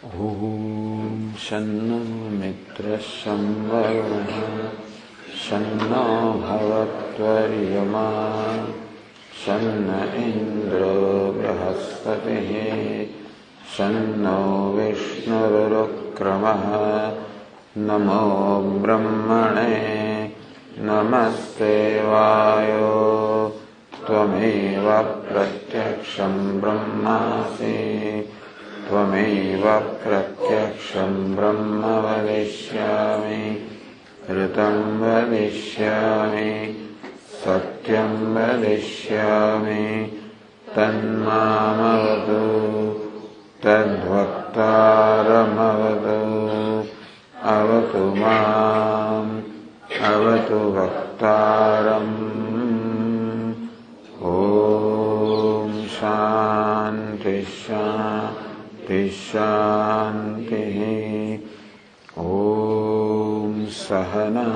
ॐ शन्नो मित्रः शं वरुणः शन्नो भवत्वर्यमा शन्न इन्द्रो बृहस्पतिः शन्नो विष्णुरुक्रमः नमो ब्रह्मणे नमस्ते वायो त्वमेव प्रत्यक्षं ब्रह्मासि त्वमेव प्रत्यक्षं ब्रह्म वदिष्यामि ऋतं वदिष्यामि सत्यं वदिष्यामि तन्मामवतु तद्वक्तारमवतु अवतु माम् अवतु वक्तारम् ॐ शान्ति शान्ति शान्तिः ॐ सहना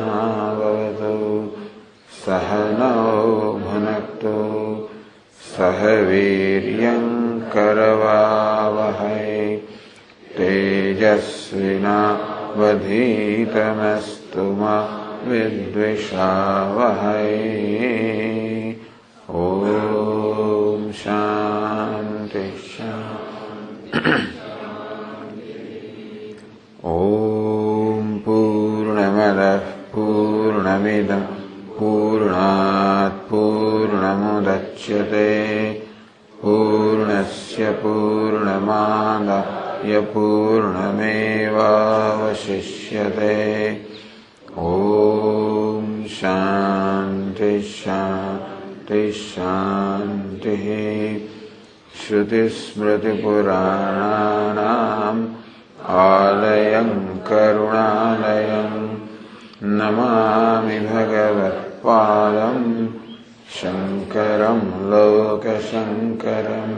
भवतु सहनौ भुनक्तु सह वीर्यं करवावहै तेजस्विनावधीतमस्तु मा विद्विषावहै ॐ शान्ति ॐ पूर्णमदः पूर्णमिदं पूर्णात् पूर्णमुदच्यते पूर्णस्य पूर्णमादाय पूर्णमेवावशिष्यते ॐ शान्ति शान्ति शान्तिः श्रुतिस्मृतिपुराणानाम् आलयं करुणालयं नमामि भगवत्पादं शङ्करं लोकशङ्करं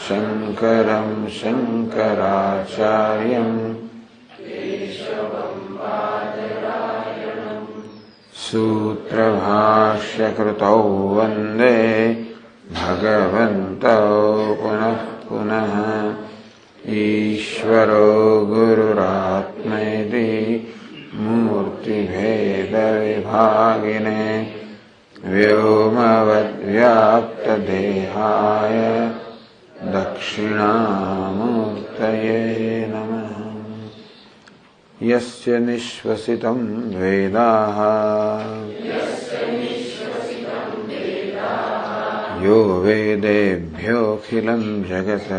शङ्करं शङ्कराचार्यं सूत्रभाष्यकृतौ वन्दे भगवन्तौ पुनः पुनः ईश्वरो गुरुरात्मेति मूर्तिभेदविभागिने व्योमवद्व्याप्तदेहाय दक्षिणामूर्तये नमः। यस्य निःश्वसितं वेदाः यो वेदेभ्योऽखिलं जगत्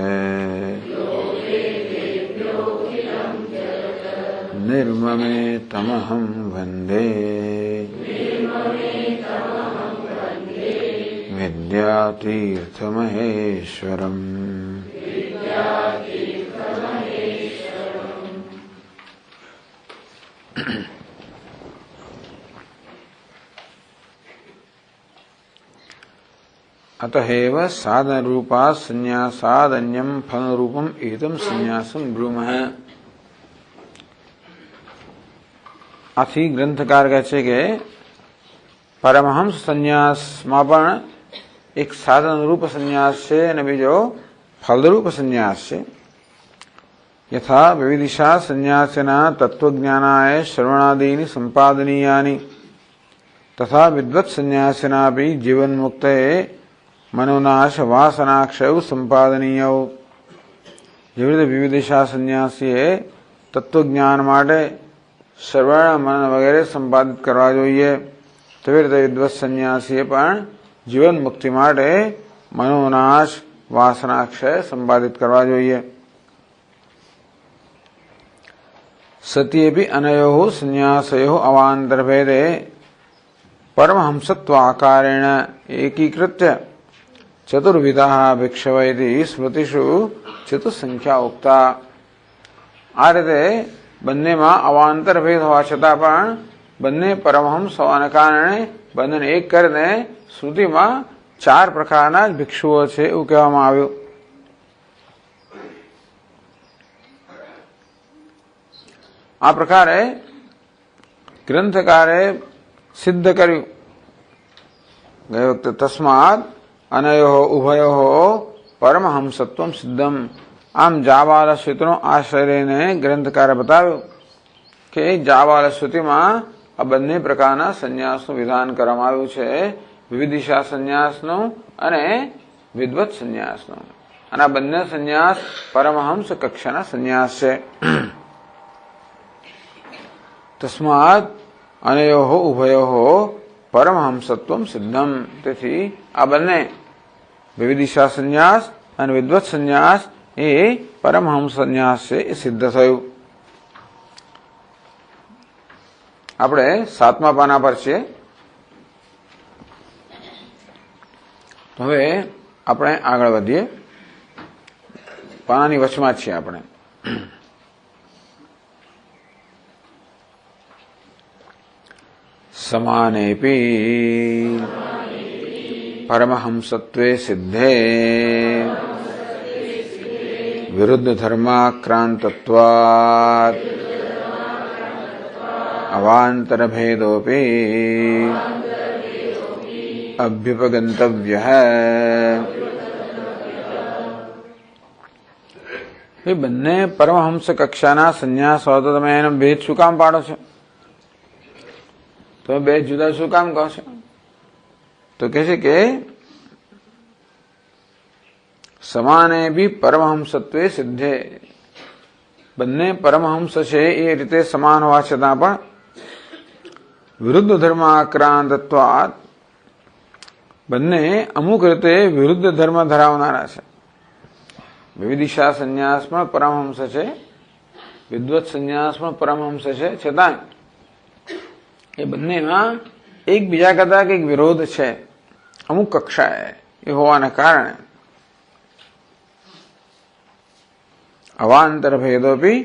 निर्ममे तमहं वन्दे विद्यातीर्थमहेश्वरम्। अतएव साधन रूपा संन्यासादन्यं फल रूपम एतम संन्यासम ब्रूमः। आથી ગ્રંથકાર કહે છે કે પરમહંસ સંન્યાસમાં પણ એક સાધન રૂપ સંન્યાસ છે અને બીજો ફલરૂપ સંન્યાસ છે. यथा विविदिशा संन्यासेना तत्वज्ञानाय श्रवणादीनि संपादनीयानि तथा विद्वत् संन्यासेनापि जीवन्मुक्तये मनोनाश वासनाक्षय संपादनीय. જેવી રીતે વિવિધિશા સંન્યાસીએ તત્વજ્ઞાન માટે શ્રવણ મનન વગેરે સંપાદિત કરવા જોઈએ, તેવી રીતે વિદ્વત સંન્યાસીએ પણ જીવન મુક્તિ માટે મનોનાશ વાસનાક્ષય સંપાદિત કરવા જોઈએ. સત્યેપि અનયોઃ સંન્યાસયોઃ અવાन्तरभेदे परमहंसत्वाकारेण एकीकृत्य चतुर्विधाः भिक्षव इति स्मृतिषु चतुसंख्या उक्ता. આ રીતે બંનેમાં અવાંતર ભેદ હોવા છતાં પણ બંને પરમહંસ હોવાને કારણે બંનેને એક કરીને શ્રુતિમાં 4 પ્રકારના જ ભિક્ષુઓ છે એવું કહેવામાં આવ્યું. આ પ્રકારે ગ્રંથકારે સિદ્ધ કર્યું. ગઈ વખતે તસ્માદ અનયોઃ ઉભયોઃ પરમહંસત્વમ સિદ્ધમ. આમ જાબાલ શ્રુતિનો આશ્રય લઈને ગ્રંથકારે બતાવ્યું કે જાબાલ શ્રુતિમાં આ બંને પ્રકારના સંન્યાસનું વિધાન કરવામાં આવ્યું છે, વિવિધિશા સંન્યાસનું અને વિદ્વત સંન્યાસનું. અને આ બંને સંન્યાસ પરમહંસ કક્ષાના સંન્યાસ છે. તસ્માત અનયોઃ ઉભયોઃ પરમહંસત્વમ સિદ્ધમ. તેથી આ બંને વિવિધિશા સંન્યાસ અને વિદ્વત સંન્યાસ એ પરમહંસ સંન્યાસ છે, એ સિદ્ધ થયું. આપણે 7મા પાના પર છીએ. હવે આપણે આગળ વધીએ. પાનાની વચમાં જ છીએ આપણે. સમાનેપી પરમહંસત્વે સિદ્ધે વિરુદ્ધ ધર્માક્રાંતત્વાत् અવાંતરભેદોપી અભ્યુપગંતવ્યઃ. એ બંને પરમહંસ કક્ષાના સંન્યાસ હોય તો તમે એનો ભેદ શું કામ પાડો છો? તમે બે જુદા શું કામ કહો છો? તો કહે છે કે સમાને બી પરમહંસત્વે સિદ્ધે. બંને પરમહંસ છે એ રીતે સમાન હોવા છતાં પણ વિરુદ્ધ ધર્મ આક્રાંતત્વાत् બંને અમુક રીતે વિરુદ્ધ ધર્મ ધરાવનારા છે. વિવિધિશા સંન્યાસ પણ પરમહંસ છે, વિદ્વત સંન્યાસ પણ પરમહંસ છે, છતાં એ બંનેમાં એકબીજા કરતા કંઈક વિરોધ છે અમુક કક્ષાએ. એ હોવાના કારણે અવાંતર ભેદોપી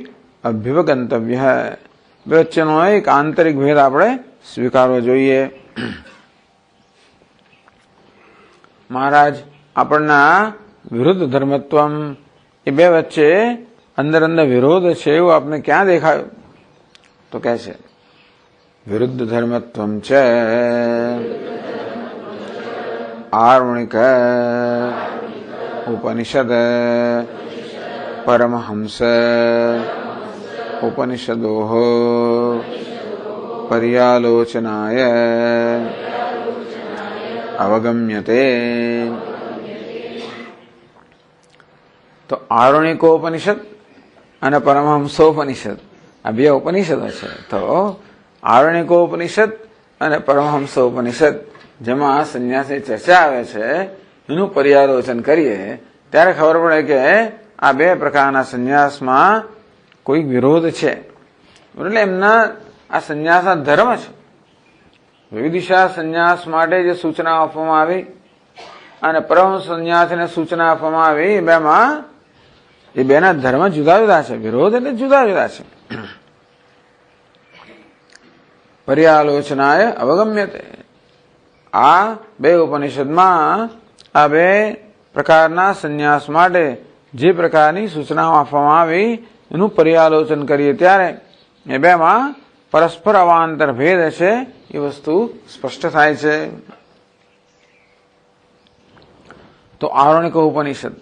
અભ્યુપગંતવ્ય. બે વચ્ચેનો એક આંતરિક ભેદ આપણે સ્વીકારવો જોઈએ. મહારાજ આપણના વિરુદ્ધ ધર્મત્વમ એ બે વચ્ચે અંદર અંદર વિરોધ છે એવું આપને ક્યાં દેખાયું? તો કહે છે વિરુદ્ધ ધર્મત્વમ છે આર્વણિક ઉપનિષદ પરમહંસ ઉપનિષદોઃ પર્યાલોચનાય અવગમ્યતે. તો આરોણિકોપનિષદ અને પરમહંસોપનિષદ આ બે ઉપનિષદો છે. તો આરોણિકોપનિષદ અને પરમહંસોપનિષદ જેમાં સંન્યાસની ચર્ચા આવે છે એનું પર્યાલોચન કરીએ ત્યારે ખબર પડે કે આ બે પ્રકારના સંન્યાસમાં કોઈ વિરોધ છે. એટલે એમના આ સંન્યાસના ધર્મ છે. વિવિધિશા સંન્યાસ માટે જે સૂચના આપવામાં આવી અને પરમહંસ સંન્યાસને સૂચના આપવામાં આવી એ બેના ધર્મ જુદા જુદા છે. વિરોધ એટલે જુદા જુદા છે. પર્યાલોચનાય અવગમ્યતે. આ બે ઉપનિષદમાં આ બે પ્રકારના સંન્યાસ માટે જે પ્રકારની સૂચનાઓ આપવામાં આવી એનું પર્યાલોચન કરીએ ત્યારે એ બેમાં પરસ્પર અવાંતર ભેદ છે એ વસ્તુ સ્પષ્ટ થાય છે. તો આરોણિક ઉપનિષદ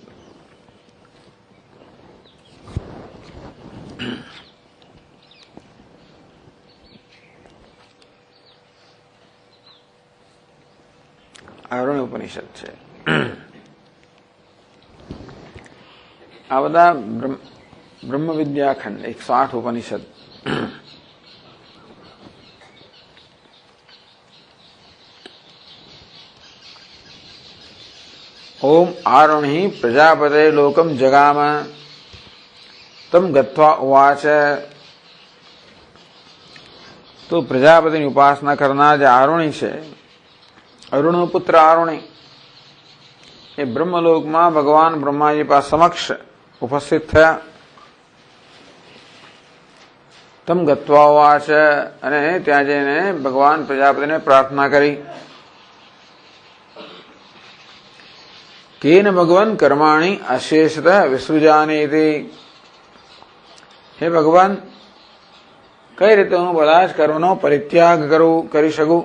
આરોણ્ય ઉપનિષદ છે. આ બધા બ્રહ્મ વિદ્યાખંડ 108 ઉપનિષદ. ઓમ આરોણિ પ્રજાપતે લોકમ જગામ તમ ગત્વા ઉવાચ. તો પ્રજાપતિની ઉપાસના કરનાર જે આરોણી છે, અરુણનો પુત્ર આરોણી, એ બ્રહ્મલોકમાં ભગવાન બ્રહ્માજી પાસે સમક્ષ ઉપસ્થિત થયા. તમ ગત્વા ઉવાચ, અને ત્યાં જઈને ભગવાન પ્રજાપતિને પ્રાર્થના કરી. કેન ભગવાન કર્માણી અશેષત વિસૃજાનીતિ. હે ભગવાન, કઈ રીતે હું બધા જ કર્મનો પરિત્યાગ કરી શકું?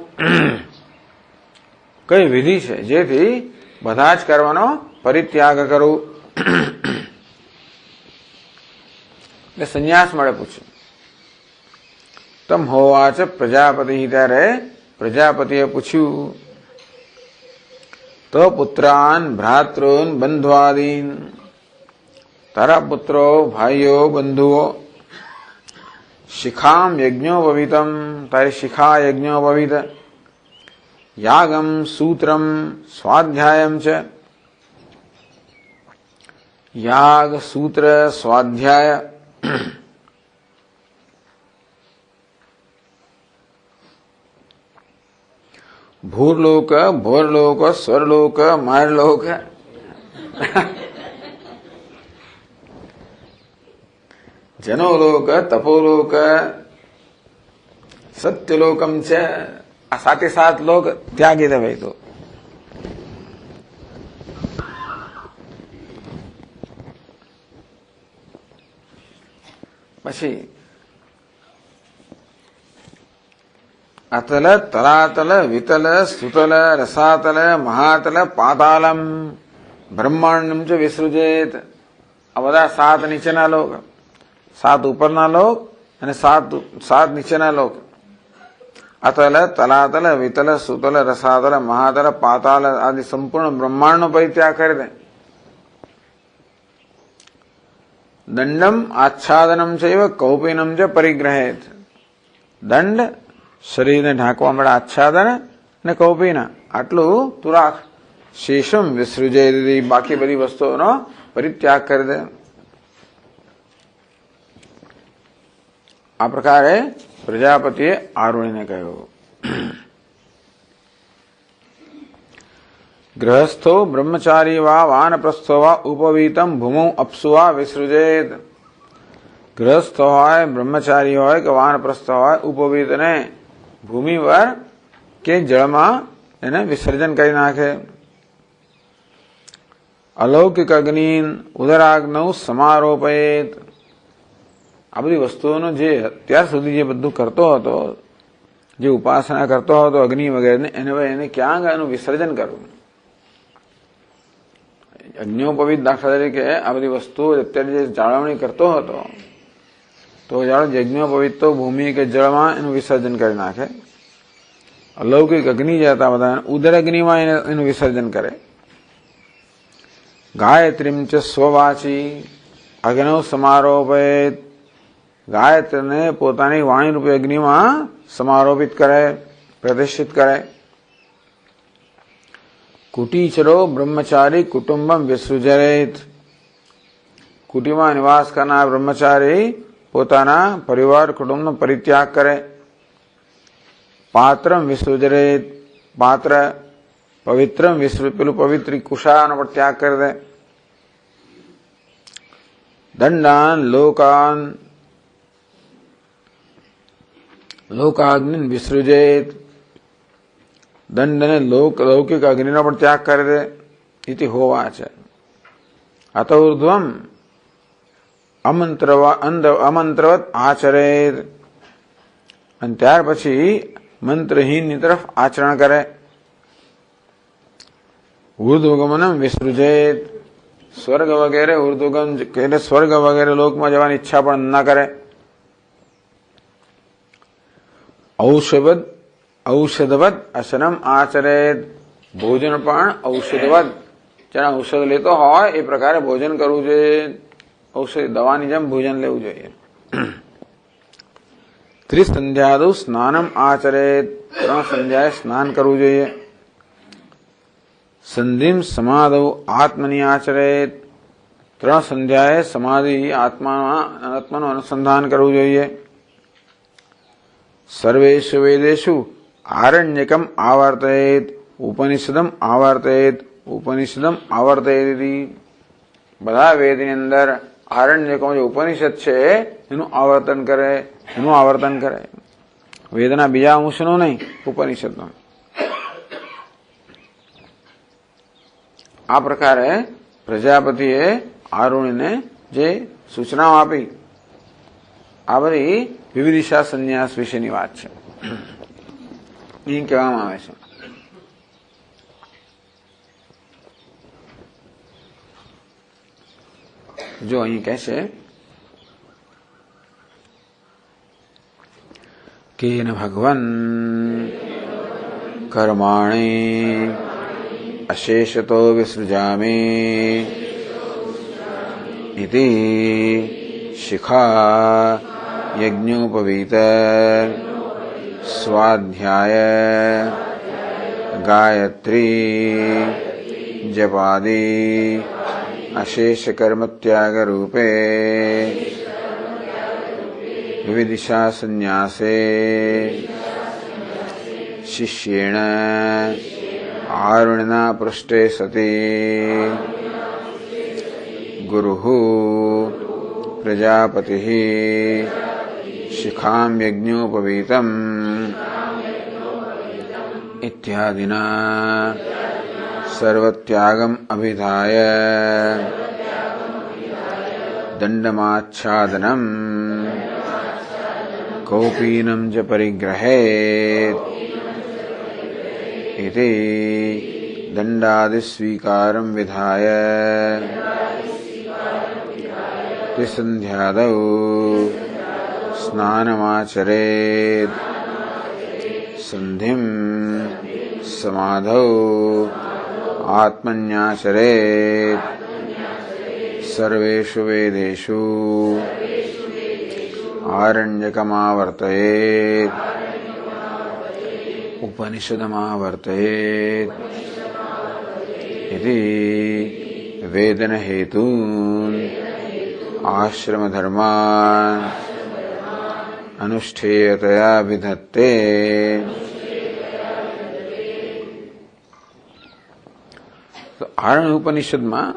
કઈ વિધિ છે જેથી બધા જ કર્મનો પરિત્યાગ કરું? એટલે સંન્યાસ મળે પૂછ્યું. તમ હોવાચ પ્રજાપતિ, ત્યારે પ્રજાપતિએ પૂછ્યું, તો પુત્રાન ભ્રાતॄન બંધ્વાદીન, તારા પુત્રો, ભાઈઓ, બંધુઓ, શિખામ યજ્ઞોપવિતમ, તારી શિખા યજ્ઞોપવિત, યાગમ સૂત્રમ સ્વાધ્યાયમ છે, યાગ સૂત્ર સ્વાધ્યાય, ભૂર્લોક ભોરલોક સ્વરલોક મારલોક, જનોલોક તપોલોક સત્યલોકમ છે. આ 7 લોક ત્યાગી દે ભાઈ. તો પછી અતલ તલાતલ વિતલ સુતલ રસાતલ મહાતલ પાતાલમ બ્રહ્માંડમ ચ વિસૃજેત. આ બધા 7 નીચેના લોક, 7 ઉપરના લોક અને 7 નીચેના લોક. અતલ તલાતલ વિતલ સુતલ રસાતલ મહાતલ પાતાલ આદિ સંપૂર્ણ બ્રહ્માંડનો પરિત્યાગ કરી દે. દંડમ આચ્છાદનમ ચૈવ કૌપીનમ ચ પરિગ્રહેત. દંડ શરીરને ઢાંકવા માટે આચ્છાદન અને કૌપીન આટલું તું રાખ. શેષમ વિસૃજેતી, બાકી બધી વસ્તુઓનો પરિત્યાગ કરી દે. આ પ્રકારે પ્રજાપતિએ આરુણીને કહ્યું. ગૃહસ્થો બ્રહ્મચારી વા વાનપ્રસ્થો વા ઉપવીતમ ભૂમૌ અપ્સુ વા વિસૃજેત. ગૃહસ્થ હોય, બ્રહ્મચારી હોય કે વાનપ્રસ્થ હોય, ઉપવીત ને ભૂમિ પર કે જળમાં એને વિસર્જન કરી નાખે. અલૌકિક અગ્નિ ઉદરાગ્નૌ સમારોપયેત. આ બધી વસ્તુઓનો જે અત્યાર સુધી જે બધું કરતો હતો, જે ઉપાસના કરતો હતો અગ્નિ વગેરે, એને ક્યાં એનું વિસર્જન કરવું. યજ્ઞોપવિત દાખલા તરીકે આ બધી વસ્તુઓ અત્યારે જે જાળવણી કરતો હતો, તો યજ્ઞોપવિત તો ભૂમિ કે જળમાં એનું વિસર્જન કરી નાખે. અલૌકિક અગ્નિ જે હતા બધા ઉદર અગ્નિમાં એનું વિસર્જન કરે. ગાયત્રીમ ચ સ્વવાચી અગ્નૌ સમારોપયેત. ગાયત્રીને પોતાની વાણી રૂપે અગ્નિમાં સમારોપિત કરે, પ્રતિષ્ઠિત કરે. કુટીચરો બ્રહ્મચારી કુટુંબમ વિસૃજેત. કુટીમાં નિવાસ કરનાર બ્રહ્મચારી પોતાના પરિવાર કુટુંબનો પરિત્યાગ કરે. પાત્રમ વિસૃજેત. પાત્ર પવિત્રમ પેલું પવિત્રી કુશાનો પણ ત્યાગ કરી દે. દંડાન લોકાન લોકાગ્નિ વિસૃજેત. દંડ અને લૌકિક અગ્નિનો પણ ત્યાગ કરી દે. ઇતિ હોવા છે. અત ઉર્ધ્વમ અમંત્રવત આચરેત. અને ત્યાર પછી મંત્રહીનની તરફ આચરણ કરે. ઉર્ધ્વગમનમ વિસૃજેત. સ્વર્ગ વગેરે ઉર્ધ્વગમ એટલે સ્વર્ગ વગેરે લોકમાં જવાની ઈચ્છા પણ ન કરે. ઔષધવદ અશનમ આચરેત. ભોજન પણ ઔષધવદ, જેને ઔષધ લેતો હોય એ પ્રકારે ભોજન કરવું જોઈએ. ઔષધ દવાની જેમ ભોજન લેવું જોઈએ. ત્રિસંધ્યાદુ સ્નાનમ આચરેત. 3 સંધ્યાએ સ્નાન કરવું જોઈએ. સંધિમ સમાદૌ આત્મની આચરેત. 3 સંધ્યાએ સમાધિ આત્માનું અનુસંધાન કરવું જોઈએ. સર્વેષુ વેદેષુ આરણ્યકમ આવર્તયેત. ઉપનિષદમ આવર્તયેત. ઉપનિષદમ આવર્તયેત. બધા વેદની અંદર આરણ્યકમ જે ઉપનિષદ છે એનું આવર્તન કરે. વેદના બીજા અંશનું નહીં, ઉપનિષદનું. આ પ્રકારે પ્રજાપતિએ આરુણીને જે સૂચનાઓ આપી, આ બધી વિવિધિશા સંન્યાસ વિશેની વાત છે. એ કહેવામાં આવે છે. જો અહીં કહે છે केन भगवन् कर्माणि अशेषतो विसृजामि इति शिखा यज्ञोपवीत स्वाध्याय गायत्री जपादि अशेष कर्म त्याग रूपे विविदिशा संन्यासे शिष्येण आरुणिना पृष्ठे सति गुरुः प्रजापतिः शिखां यज्ञोपवीतम् इत्यादिना सर्वत्यागम् अभिधाय दण्डमाच्छादनम् कौपीनं च परिग्रहेत् इति दण्डादिस्वीकारं विधाय त्रिसन्ध्यादौ स्नानमाचरेत् सन्धिं समाधौ आत्मन्याचरेत् सर्वेषु वेदेषु आरण्यकमावर्तयेत् उपनिषदमावर्तयेत् इति वेदनहेतून् आश्रमधर्मान् अनुष्ठेयतया विधत्ते। तो आरण्य उपनिषद में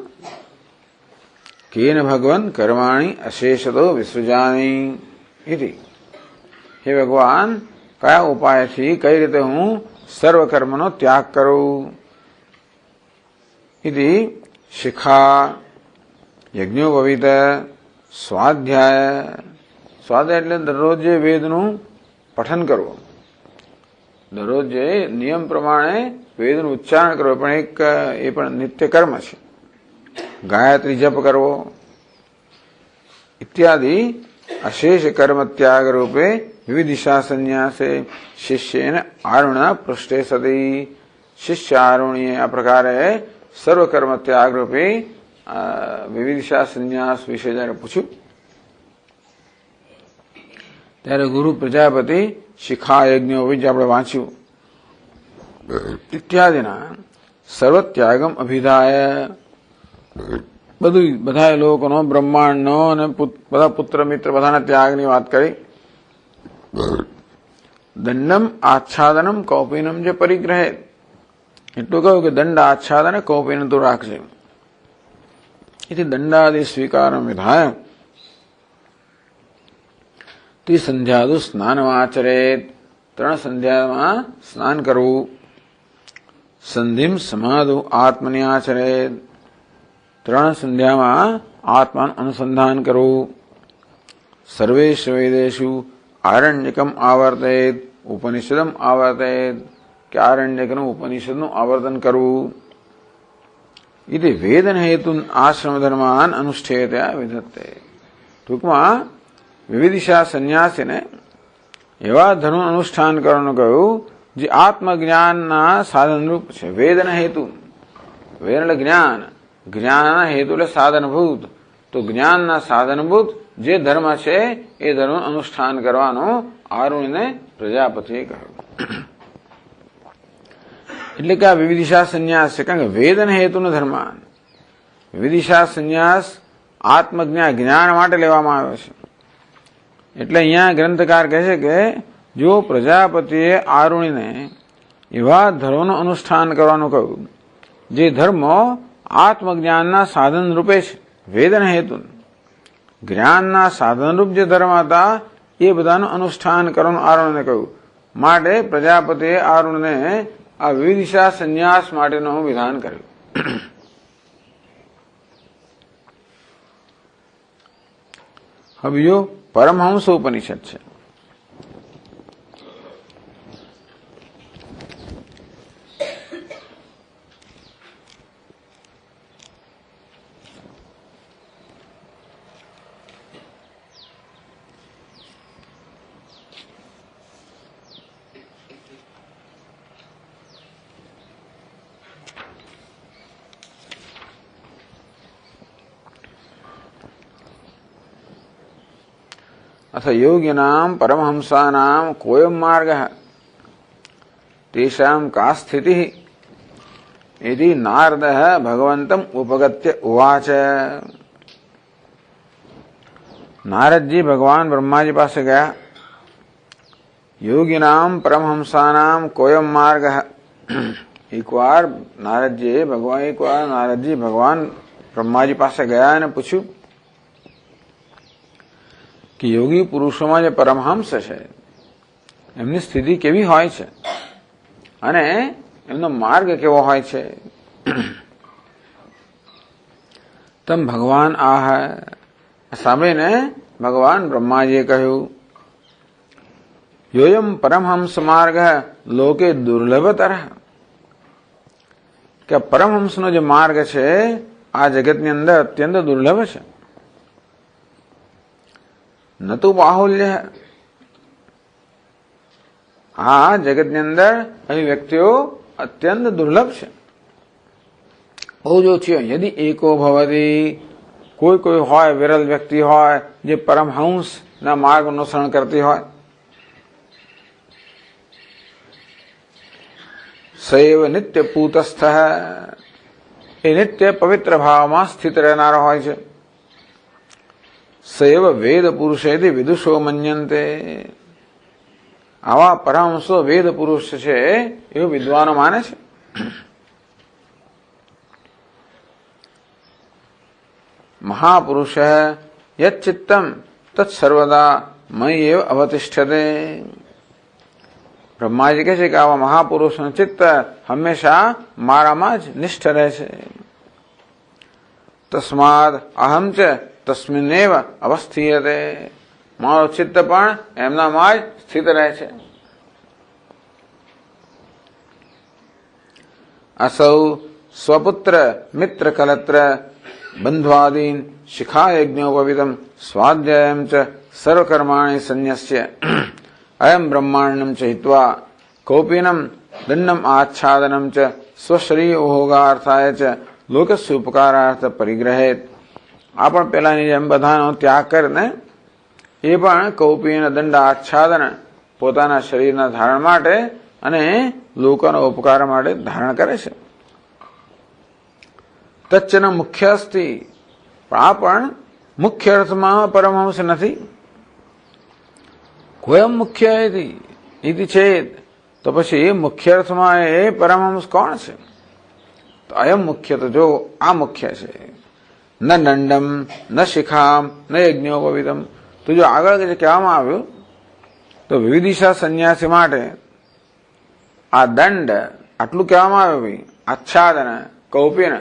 केन भगवन् कर्माणि अशेषतो विसृजामि इति, हे भगवान कया उपाय थी कई रीते हूँ सर्व कर्मनो त्याग करूं इति शिखा यज्ञोपवीत स्वाध्याय स्वाध्याय એટલે દરરોજ વેદનું પઠન કરવું, દરરોજ નિયમ પ્રમાણે વેદનું ઉચ્ચારણ કરવું, પણ એક એ પણ નિત્ય કર્મ છે. ગાયત્રી જપ કરવો इत्यादि अशेष कर्म त्याग रूपे विविदिशा संन्यासे शिष्येन आरुण पृष्ठे सति शिष्य आरुणीय आ प्रकारे सर्व कर्म त्याग रूपे विविदिशा संन्यास विषय जયારે પૂછ્યું ત્યારે ગુરુ પ્રજાપતિ શિખા યજ્ઞો વિજ આપણે વાંચ્યું ઇત્યાદિના સર્વત્યાગમ અભિધાય બધું બધા લોકોનો બ્રહ્માંડનો અને બધા પુત્ર મિત્ર બધાના ત્યાગની વાત કરી. દંડમ આચ્છાદનમ કૌપીનમ જે પરિગ્રહે એટલું કહ્યું કે દંડ આચ્છાદન કૌપીન તો રાખજે. इति दंडादि स्वीकारं विधाय त्रिसंध्यादु स्नानमाचरेत् त्रण संध्यामां स्नान करवुं. संधिं समाधु आत्मनि आचरेत् त्रण संध्यामां आत्मान अनुसंधान करवुं. सर्वेषु वेदेषु आरण्यकम् आवर्तयेत् उपनिषदम् आवर्तयेत् કે આરણ્યકનું ઉપનિષદનું આવર્તન કરવું. इति वेदन हेतु आश्रम धर्मान अनुष्ठेयतया विधत्ते. टूंकમાં વિવિધિશા સંન્યાસીને એવા ધર્મ અનુષ્ઠાન કરવાનું કહ્યું જે આત્મજ્ઞાનના સાધનરૂપ છે. વેદન હેતુ, વેદ એટલે જ્ઞાન, જ્ઞાનના હેતુ એટલે સાધનભૂત. તો જ્ઞાનના સાધનભૂત જે ધર્મ છે એ ધર્મ અનુષ્ઠાન કરવાનું આરુણને પ્રજાપતિએ કહ્યું. એટલે કે આ વિવિધિશા સંન્યાસ છે, કારણ કે વેદન હેતુનો ધર્માન. વિવિધિશા સંન્યાસ આત્મજ્ઞાન જ્ઞાન માટે લેવામાં આવ્યો છે. એટલે અહીંયા ગ્રંથકાર કહે છે કે જો પ્રજાપતિએ આરુણીને એવા ધર્મનું અનુષ્ઠાન કરવાનું કહ્યું જે ધર્મો આત્મજ્ઞાનના સાધન રૂપે છે. વેદન હેતુ જ્ઞાનના સાધનરૂપ જે ધર્મ હતા એ બધાનું અનુષ્ઠાન કરવાનું આરુણને કહ્યું. માટે પ્રજાપતિએ આરુણને આ વિવિધિશા સંન્યાસ માટેનું વિધાન કર્યું. હવે બીજો પરમહંસ ઉપનિષદ છે. अथ योगिनां परमहंसानां कोऽयं मार्गः तेषां का स्थितिः इति नारदः भगवन्तम् उपगत्य उवाच। नारद जी भगवान ब्रह्मा जी पास गया। योगिनां परमहंसानां कोऽयं मार्गः। एक बार नारद जी भगवान ब्रह्मा जी पास गया અને પૂછ્યું કે યોગી પુરુષોમાં જે પરમહંસ છે એમની સ્થિતિ કેવી હોય છે અને એમનો માર્ગ કેવો હોય છે। તમ ભગવાન આહ સાંભળીને ભગવાન બ્રહ્માજીએ કહ્યું યોયમ પરમહંસ માર્ગ લોકે દુર્લભતર કે પરમહંસનો જે માર્ગ છે આ જગતની અંદર અત્યંત દુર્લભ છે। ન તો બાહુલ્ય આ જગતની અંદર આવી વ્યક્તિઓ અત્યંત દુર્લભ છે બહુ જ ઓછી હોય। यदि एको भवति कोई હોય વિરલ વ્યક્તિ હોય જે પરમહંસના માર્ગ અનુસરણ કરતી હોય। સૈવ નિત્ય પૂતસ્થ એ નિત્ય પવિત્ર ભાવમાં સ્થિત રહેનારો હોય છે। સૈવ વેદ પુરુષેથી વિદુષો મન્યન્તે આવા પરમહંસો વેદ પુરુષ છે એવું વિદ્વાનો માને છે। महापुरुष यच्चित्तम तत्सर्वदा मयि एव अवतिष्ठते। ब्रह्मा जी કહે છે કે આવા મહાપુરુષનું ચિત્ત હંમેશા મારામાં જ નિષ્ઠ રહે છે। તસ્માદ અહમ ચ તસ્મિન્નેવ અવસ્થીયતે મારો ચિત્ત પણ એમનામાં જ સ્થિત રહે છે। असौ स्वपुत्र मित्र कलत्र बंध्वादीन शिखा यज्ञोपवीतम स्वाध्यायं च सर्वकर्माणि संन्यस्य अयं ब्रह्मांडं च हित्वा कौपीनं दंडम आच्छादनं च स्वशरीर भोगार्थाय च लोकस्य उपकारार्थ परिग्रहेत। આ પણ પેલાની જેમ બધાનો ત્યાગ કરીને એ પણ કૌપીન દંડ આચ્છાદન પોતાના શરીરના ધારણ માટે અને લોકોના ઉપકાર માટે ધારણ કરે છે। તચ્ચન મુખ્ય અસ્તિ આ પણ મુખ્ય અર્થમાં પરમહંસ નથી। કોયમ મુખ્ય ઇતિ ચેત તો પછી મુખ્ય અર્થમાં એ પરમહંસ કોણ છે? તો અયમ મુખ્ય તો જો આ મુખ્ય છે। ન દંડમ ન શિખામ ન યજ્ઞોપવીતમ તો જો આગળ જે કહેવામાં આવ્યું તો વિવિધિશા સંન્યાસી માટે આ દંડ આટલું કહેવામાં આવ્યું ભાઈ આચ્છાદન કૌપીન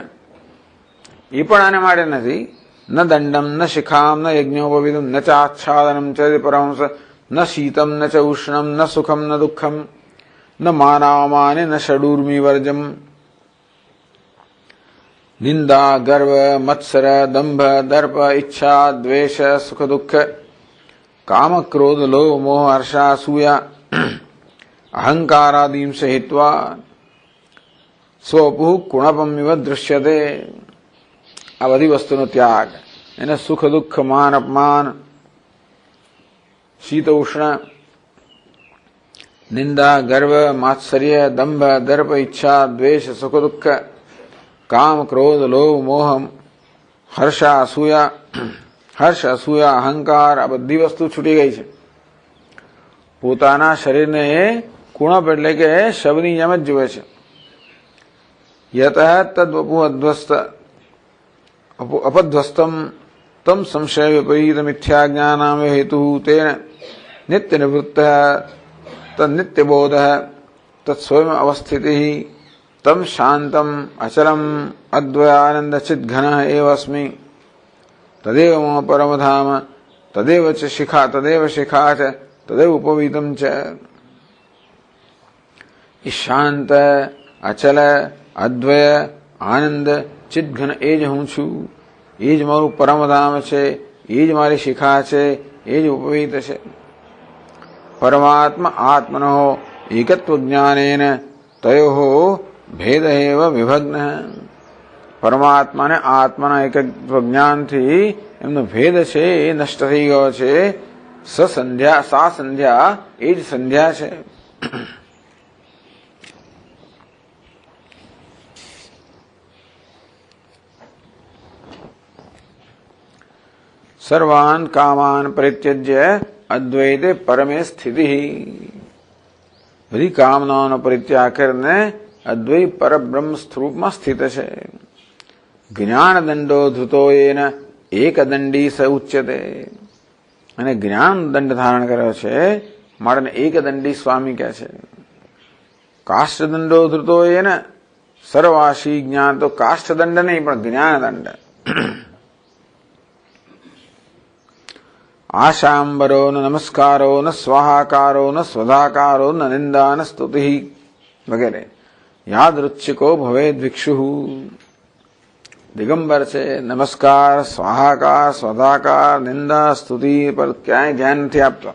એ પણ આને માટે નથી। ન દંડમ ન શિખામ ન યજ્ઞોપવીતમ ન ચ આચ્છાદનમ ચ પરમહંસ ન શીતમ ન ચ ઉષ્ણમ ન સુખમ ન દુઃખમ ન માનાવમાને ન ષડૂર્મિ વર્જમ निंदा गर्व मत्सर दंभ दर्प इच्छा द्वेष सुख दुख काम क्रोध लोभ मोह हर्षा असूया अहंकारादीं से हित्वा स्वपुः कुणपमिव दृश्यते। आ बधी वस्तुनो त्याग एने सुख दुख मान अपमान शीत उष्ण निंदा गर्व मात्सर्य दंभ दर्प इच्छा द्वेष सुख दुख काम क्रोध लोभ मोह हर्ष असूया अहंकार आ बधी वस्तु छूटी गई है। पोताना शरीर ने कुणप એટલે કે શવની જેમ જ જુએ છે। यतः तद्वपु अपध्वस्तम तम संशय विपरीत मिथ्या ज्ञानाम हेतु तेन नित्य निवृत्तः तन्नित्य बोधः तत्स्वयं अवस्थितिः तम शांतम अचलम अद्वयानंद चित घन एव अस्मि तदेव मम परमधाम तदेव शिखा च तदेव उपवीतम च। शांत अचल अद्वय आनंद चित घन एज हूँ छू एज मारू परमधाम छे एज मारी शिखा छे एज उपवीत छे। परमात्मा आत्मनो एकत्व ज्ञानेन तयोः भेद एव विभग्न परमात्मा ने आत्मा एक ज्ञान थी एमनो भेद छे नष्ट थई गयो छे સંધ્યા સા સંધ્યા એ જ સંધ્યા છે. સર્વાન કામાન પરિત્યજ્ય અદ્વૈતે પરમે સ્થિતિ. બધી કામનાઓનો પરિત્યાગ કરીને અદ્વૈત પરબ્રહ્મ સ્વરૂપમાં સ્થિત છે. જ્ઞાન દંડો ધૃતો એન એકદંડી સ ઉચ્યતે. અને જ્ઞાન દંડ ધારણ કર્યો છે માટે એકદંડી સ્વામી કહે છે. કાષ્ઠદંડો ધૃતો એન સર્વાશી જ્ઞાન. તો કાષ્ઠદંડ નહીં પણ જ્ઞાન દંડ. આશાંબરો ન નમસ્કારો ન સ્વાહાકારો ન સ્વધાકારો ન નિંદા ન સ્તુતિ વગેરે. યાદૃચ્છિકો ભવેદ ભિક્ષુ. દિગંબર છે, નમસ્કાર, સ્વાહાકાર, સ્વધાકાર, નિંદા, સ્તુતિ પર ક્યાંય ધ્યાન નથી આપતો.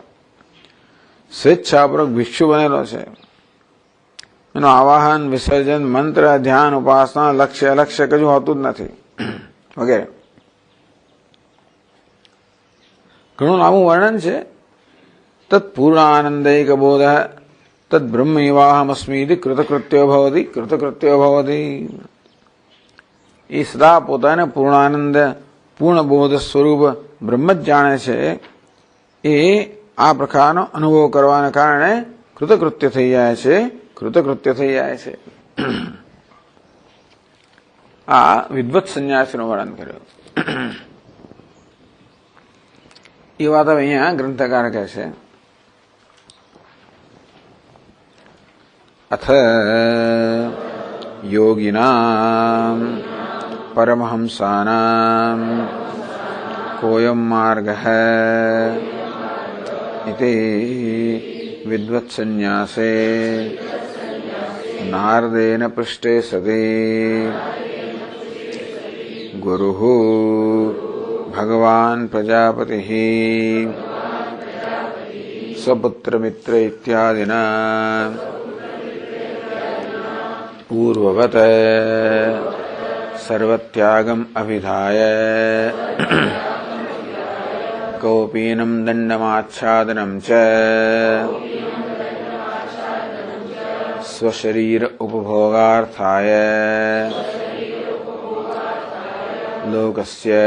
સ્વેચ્છાપૂર્વક ભિક્ષુ બનેલો છે. એનું આવાહન, વિસર્જન, મંત્ર, ધ્યાન, ઉપાસના, લક્ષ્ય અલક્ષ્ય કજું હોતું જ નથી વગેરે. ઘણું લાંબુ વર્ણન છે. તત્પૂર્ણાનંદૈક બોધ તદ બ્રહ્મૈવાહમસ્મીતિ કૃતકૃત્યો ભવતી. કૃતકૃત્યો ભવતી એ સદા પોતાને પૂર્ણાનંદ પૂર્ણ બોધ સ્વરૂપ બ્રહ્મ જ જાણે છે. એ આ પ્રકારનો અનુભવ કરવાને કારણે કૃતકૃત્ય થઈ જાય છે. કૃતકૃત્ય થઈ જાય છે. આ વિદ્વત સંન્યાસીનું વર્ણન કર્યું. એ વાત હવે અહીંયા ગ્રંથકાર કહે છે. અથ યોગિનામ પરમહંસાનામ કોયમ માર્ગઃ ઇતિ વિદ્વત્સન્યાસે નારદેન પૃષ્ટે સતી ગુરુઃ ભગવાન પ્રજાપતિઃ સ્વપુત્ર મિત્ર ઇત્યાદિના પૂર્વવત સર્વત્યાગમ અભિધાય કૌપીનમ દંડમાચ્છાદનમ ચ સ્વશરીર ઉપભોગાર્થાય લોકસ્ય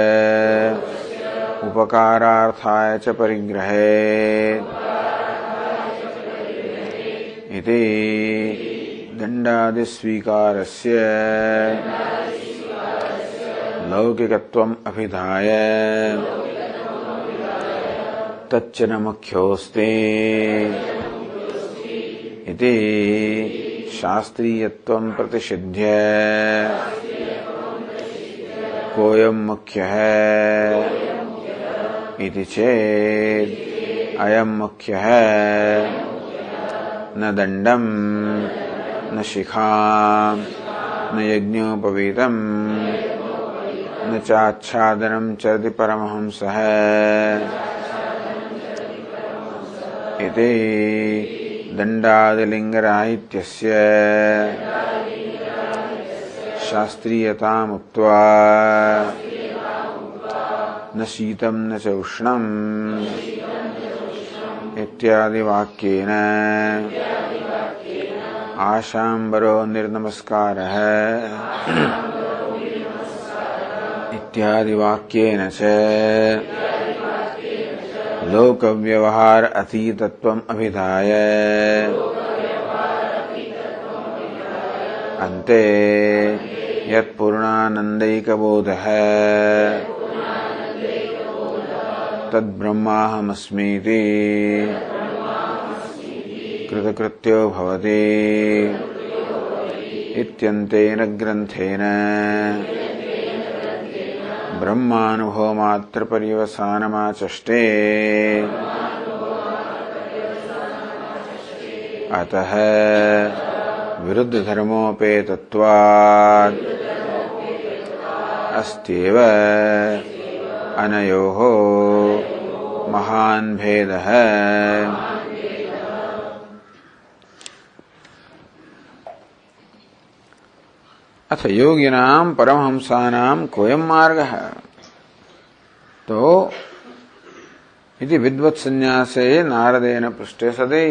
ઉપકારાર્થાય ચ પરિગ્રહે ઇતિ દંડાદિસ્વીકારસ્ય લૌકિકત્વમ અભિધાય તચ્ચ ન મુખ્યોસ્તિ ઇતિ શાસ્ત્રીયત્વમ પ્રતિષિધ્ય કોયમ મુખ્યઃ ઇતિ ચેદ અયમ મુખ્યઃ ન દંડમ ન શિખામ ન યજ્ઞોપવીતમ ન ચાચ્છાદનમ ચરતિ પરમહંસઃ ઇતિ દંડાદિલિંગરાહિત્યસ્ય શાસ્ત્રીયતામુક્ત્વા ન શીતમ ન ચ ઉષ્ણમ ઇત્યાદિ વાક્યેન આશાંબરો નિર્નમસ્કારઃ ઇત્યાદિ વાક્યેન ચ લોકવ્યવહાર અતીતત્વમ અભિધાય અંતે યત્પૂર્ણાનંદૈકબોધઃ તદ્બ્રહ્માહમસ્મીતિ કૃતકૃત્યો ભવતિ ઇત્યંતેન ગ્રંથેન બ્રહ્માનુભવમાત્ર પર્યવસાનમાચષ્ટે અતઃ વિરુદ્ધ ધર્મોપેતત્વાદ અસ્ત્યેવ અનયોઃ મહાન ભેદઃ. અથ યોગિનામ પરમહંસાનામ કોયમ માર્ગ. તો इति विद्वत् संन्यासे नारदेन पृष्ठे सदे।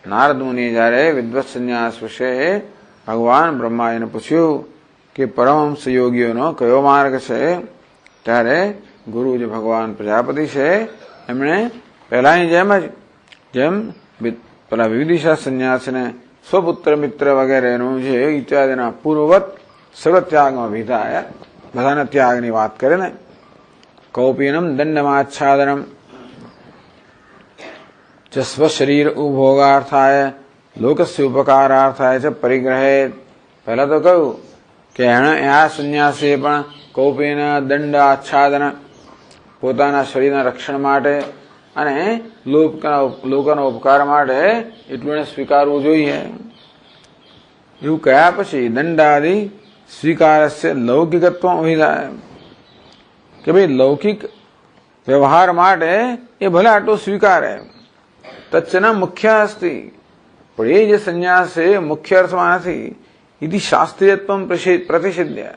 नारद मुनि જ્યારે વિદ્વત સંન્યાસ વિશે ભગવાન બ્રહ્માએ પૂછ્યું કે પરમહંસ યોગીઓનો કયો માર્ગ છે, ત્યારે ગુરુજી ભગવાન પ્રજાપતિ છે એમણે પહેલાની જેમ પેલા વિવિધિશા સંન્યાસને સ્વપુત્ર મિત્ર વગેરેનું જે ઇત્યાદિના પૂર્વવત સર્વત્યાગમાં વિધાય બધાના ત્યાગની વાત કરે ને. કૌપીનમ દંડમાચ્છાદનમ च स्वशरीर उपभोगार्थाय लोकस्य उपकारार्थाय च परिग्रहे। पहला तो कहूं कि आ संन्यासी पण कौपीन दंड आच्छादन પોતાના શરીરના રક્ષણ માટે અને લોકોના ઉપકાર માટે એટલું એને સ્વીકારવું જોઈએ. એવું કહ્યા પછી દંડાદિ સ્વીકારસ્ય લૌકિકત્વ અભિધાય કે ભાઈ લૌકિક વ્યવહાર માટે એ ભલે આટલું સ્વીકારે, તચ્ચના મુખ્ય અસ્તિ, પણ એ જે સંન્યાસ છે મુખ્ય અર્થમાં નથી. એથી શાસ્ત્રીયત્વ પ્રતિષિધ્ય,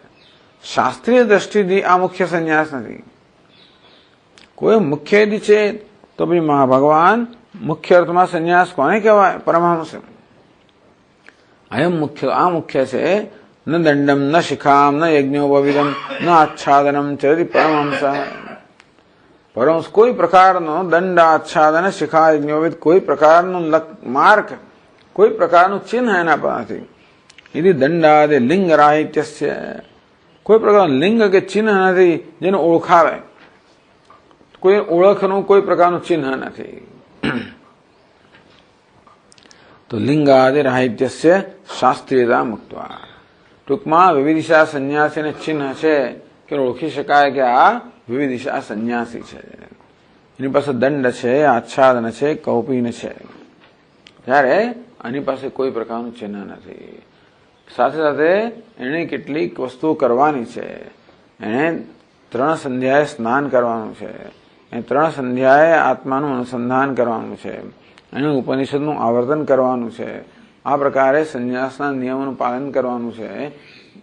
શાસ્ત્રીય દ્રષ્ટિથી આ મુખ્ય સંન્યાસ નથી. કોઈ મુખ્ય यदि છે તો ભાઈ ભગવાન મુખ્ય અર્થમાં સંન્યાસ કોને કહેવાય? પરમહંસ. આ મુખ્ય છે. ન દંડમ ન શિખામ ન યજ્ઞોપવિદમ ન આચ્છાદનમ ચરતિ પરમહંસ. પરમહંસ કોઈ પ્રકારનો દંડ આચ્છાદન શિખા યજ્ઞોપવિદ કોઈ પ્રકારનું માર્ક કોઈ પ્રકારનું ચિહ્ન એના પર નથી. એથી દંડાદિ લિંગ રાહિત્યસ્ય, કોઈ પ્રકારનું લિંગ કે ચિહ્ન નથી જેને ઓળખાવે. કોઈ ઓળખનું કોઈ પ્રકારનું ચિહ્ન નથી. તો લિંગાદિ રાહિત્યસ્ય શાસ્ત્રીયતા મુક્ત્વા. ટૂંકમાં વિવિધિશા સંન્યાસીને ચિહ્ન છે કે ઓળખી શકાય કે આ વિવિધિશા સંન્યાસી છે. એની પાસે દંડ છે, આચ્છાદન છે, કૌપીન છે, જ્યારે આની પાસે કોઈ પ્રકારનું ચિહ્ન નથી. સાથે સાથે એણે કેટલીક વસ્તુઓ કરવાની છે. એણે 3 સંધ્યાએ સ્નાન કરવાનું છે, એ 3 સંધ્યાએ આત્માનું અનુસંધાન કરવાનું છે, એને ઉપનિષદનું આવર્તન કરવાનું છે. આ પ્રકારે સંન્યાસના નિયમોનું પાલન કરવાનું છે.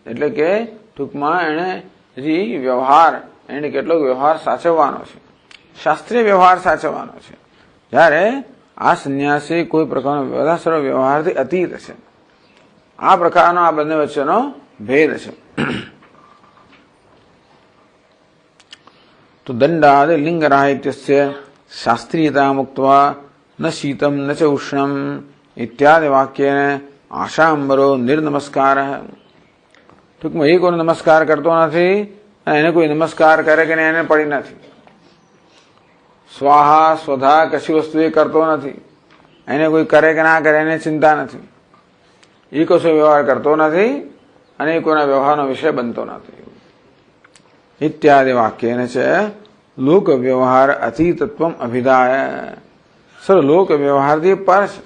એટલે કે ટૂંકમાં એણે હજી વ્યવહાર, એને કેટલોક વ્યવહાર સાચવવાનો છે, શાસ્ત્રીય વ્યવહાર સાચવવાનો છે. જ્યારે આ સંન્યાસી કોઈ પ્રકારનો બધા સર્વ વ્યવહારથી અતીત છે. આ પ્રકારનો આ બંને વચ્ચેનો ભેદ છે. તો દંડાદિ લિંગ રાહિત્યસ્ય શાસ્ત્રીયતા મુક્ત્વા ન શીતમ ન ચ ઉષ્ણમ ઇત્યાદિ વાક્યેન આશાંબરો નિર્નમસ્કાર. ટૂંકમાં એ કોઈ નમસ્કાર કરતો નથી અને એને કોઈ નમસ્કાર કરે કે એને પડી નથી. સ્વાહા સ્વધા કશી વસ્તુ એ કરતો નથી. એને કોઈ કરે કે ના કરે એને ચિંતા નથી. એ કશો વ્યવહાર કરતો નથી અને એ કોઈના વ્યવહારનો વિષય બનતો નથી. ઇત્યાદિ વાક્યેન છે લોક વ્યવહાર અતીતત્વ અભિધાય. સર લોક વ્યવહારથી પર છે.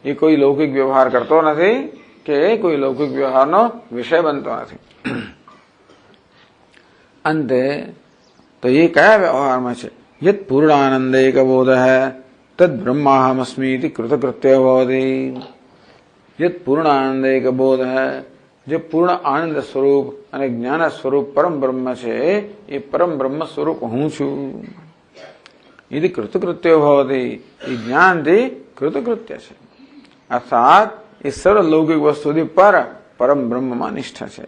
એ કોઈ લૌકિક વ્યવહાર કરતો નથી કે કોઈ લૌકિક વ્યવહારનો વિષય બનતો નથી. અંતે તો એ કયા વ્યવહારમાં છે? યત પૂર્ણાનંદેક બોધ તદ બ્રહ્માહમસ્મી કૃતકૃત્ય ભવતી. યત પૂર્ણાનંદેક બોધ, જે પૂર્ણ આનંદ સ્વરૂપ અને જ્ઞાન સ્વરૂપ પરમ બ્રહ્મ છે એ પરમ બ્રહ્મ સ્વરૂપ હું છું. એ કૃતકૃત્ય ભવતી, એ જ્ઞાનથી કૃતકૃત્ય છે. અર્થાત એ સર્વ લૌકિક વસ્તુથી પરમ બ્રહ્મમાં નિષ્ઠ છે.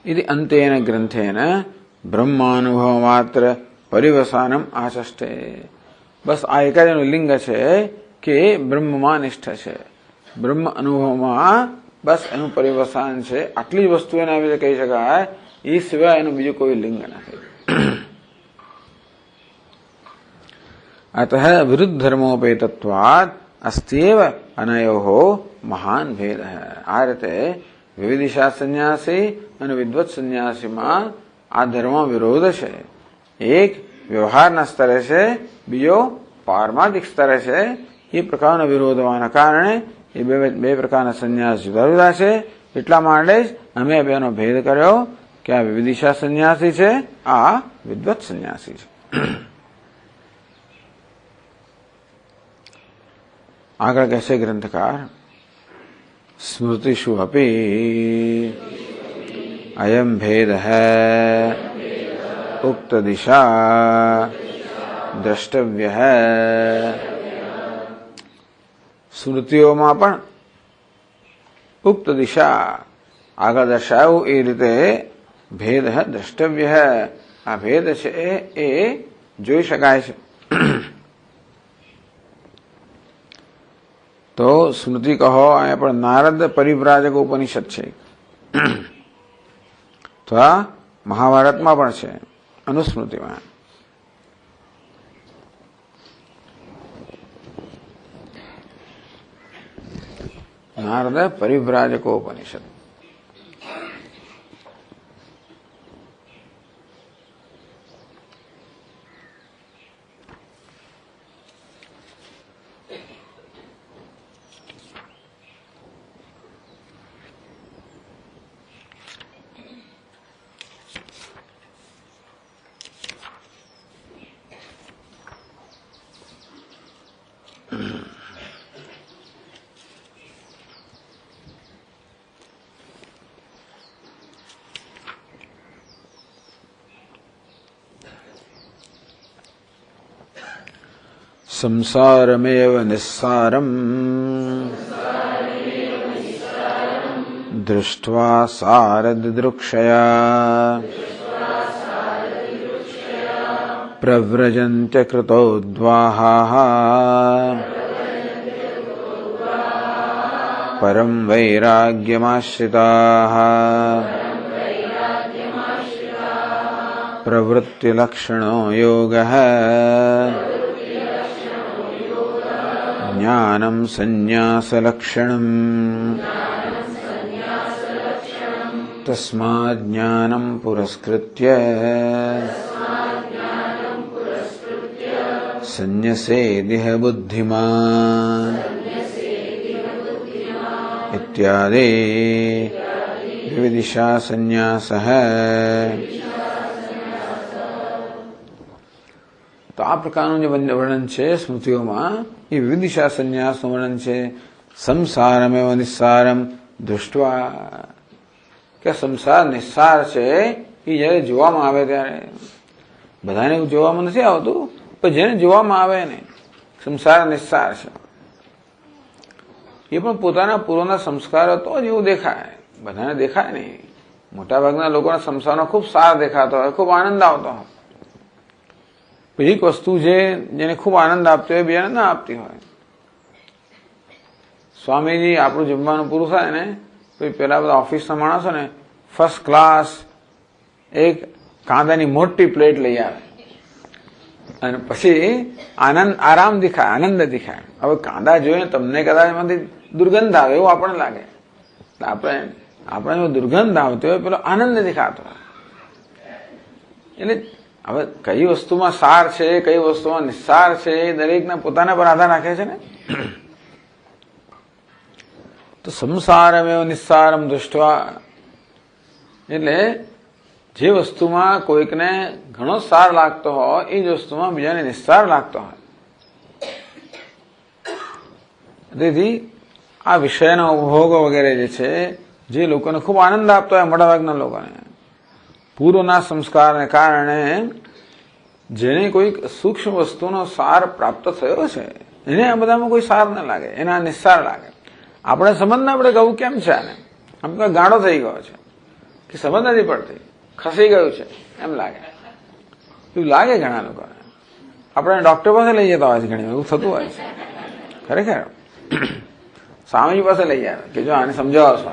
इति अंतेन ग्रंथेन ब्रह्मानुभव मात्र परिवसानम आचष्टे. बस आ एक लिंग है कि ब्रह्मમાં નિષ્ઠ છે, બ્રહ્મ અનુભવમાં બસ એનું પરિવસાન છે. આટલી જ વસ્તુ એના વિશે કહી શકાય. એ સિવાય એનું બીજું કોઈ લિંગ નથી. अतः विरुद्ध धर्मोपेतत्वात् अस्त्येव अनयोः महान भेद है. आ રીતે વિવિધિશા સંન્યાસી અને વિદ્વત સંન્યાસીમાં આ ધર્મ વિરોધ છે. એક વ્યવહારના સ્તરે છે, બીજો પારમાર્થિક સ્તરે છે. એ પ્રકારના વિરોધ હોવાના કારણે એ બે પ્રકારના સંન્યાસ જુદા જુદા છે. એટલા માટે જ અમે બેનો ભેદ કર્યો કે આ વિવિધિશા સંન્યાસી છે, આ વિદ્વત સંન્યાસી છે. આગળ કહેશે ગ્રંથકાર, સ્મૃતિષુ અપી અયમ ભેદ હૈ उक्त दिशा દ્રષ્ટવ્ય હૈ. સ્મૃતિઓમાં પણ ઉક્ત દિશા આગળ દર્શાવ્યું એ રીતે ભેદ હૈ દ્રષ્ટવ્ય હૈ. આ ભેદ છે એ જોઈ શકાય છે. તો સ્મૃતિ કહો અહીંયા પણ નારદ પરિવ્રાજક ઉપનિષદ છે. તો આ મહાભારતમાં પણ છે અનુસ્મૃતિમાં. નારદ પરિવ્રાજકો ઉપનિષદ. સંસારમેવ નિસ્સારમ દૃષ્ટ્વા સારદૃક્ષયા પ્રવ્રજન્ત્ય કૃતોદ્વાહાઃ પરમ વૈરાગ્યમાશ્રિતાઃ પ્રવૃત્તિલક્ષણો યોગઃ જ્ઞાનમ સંન્યાસલક્ષણમ તસ્માદ જ્ઞાનમ પુરસ્કૃત્ય સંન્યસેદિહ બુદ્ધિમાન ઇત્યાદિ વિવિધિષા સંન્યાસઃ. તો આ પ્રકારનું જે વર્ણન છે સ્મૃતિઓમાં એ વિવિધિષા સંન્યાસનું વર્ણન છે. સંસારમેવ નિસ્સારમ દૃષ્ટવા કે સંસાર નિસ્સાર છે એ જયારે જોવામાં આવે ત્યારે બધાને એવું જોવામાં નથી આવતું પણ જેને જોવામાં આવે ને સંસાર નિસ્સાર છે એ પણ પોતાના પૂર્વના સંસ્કારો તો જ એવું દેખાય. બધાને દેખાય નહીં. મોટાભાગના લોકોના સંસારનો ખૂબ સાર દેખાતો હોય, ખૂબ આનંદ આવતો હોય. એક વસ્તુ છે જેને ખૂબ આનંદ આપતી હોય બીજાને ના આપતી હોય. સ્વામીજી આપણું જમવાનું પૂરું થાય ને તો પેલા બધા ઓફિસના માણસો ને ફર્સ્ટ ક્લાસ એક કાંદાની મોટી પ્લેટ લઈ આવે અને પછી આરામ દેખાય, આનંદ દેખાય. હવે કાંદા જોઈએ તમને કદાચ એમાંથી દુર્ગંધ આવે એવું આપણને લાગે. આપણે જો દુર્ગંધ આવતી હોય પેલો આનંદ દેખાતો હોય. એટલે હવે કઈ વસ્તુમાં સાર છે કઈ વસ્તુમાં નિસ્સાર છે એ દરેકના પોતાના પર આધાર રાખે છે ને. તો સંસારમેવ નિસ્સારમ દૃષ્ટવા એટલે જે વસ્તુમાં કોઈકને ઘણો સાર લાગતો હોય એ જ વસ્તુમાં બીજાને નિસ્સાર લાગતો હોય. તેથી આ વિષયના ઉપભોગો વગેરે જે છે જે લોકોને ખૂબ આનંદ આપતો હોય મોટાભાગના લોકોને પૂર્વના સંસ્કારને કારણે જેને કોઈક સૂક્ષ્મ વસ્તુનો સાર પ્રાપ્ત થયો છે એને આ બધામાં કોઈ સાર ન લાગે, એને આ નિસ્સાર લાગે. આપણે સમજ ના પડે કહું કેમ છે આને, આમ તો ગાઢો થઈ ગયો છે કે સમજ નથી પડતી, ખસી ગયું છે એમ લાગે. એવું લાગે ઘણા લોકોને. આપણે ડોક્ટર પાસે લઈ જતા હોય છે ઘણી એવું થતું હોય છે. ખરેખર સ્વામીજી પાસે લઈ આવે કે જો આને સમજાવો છો.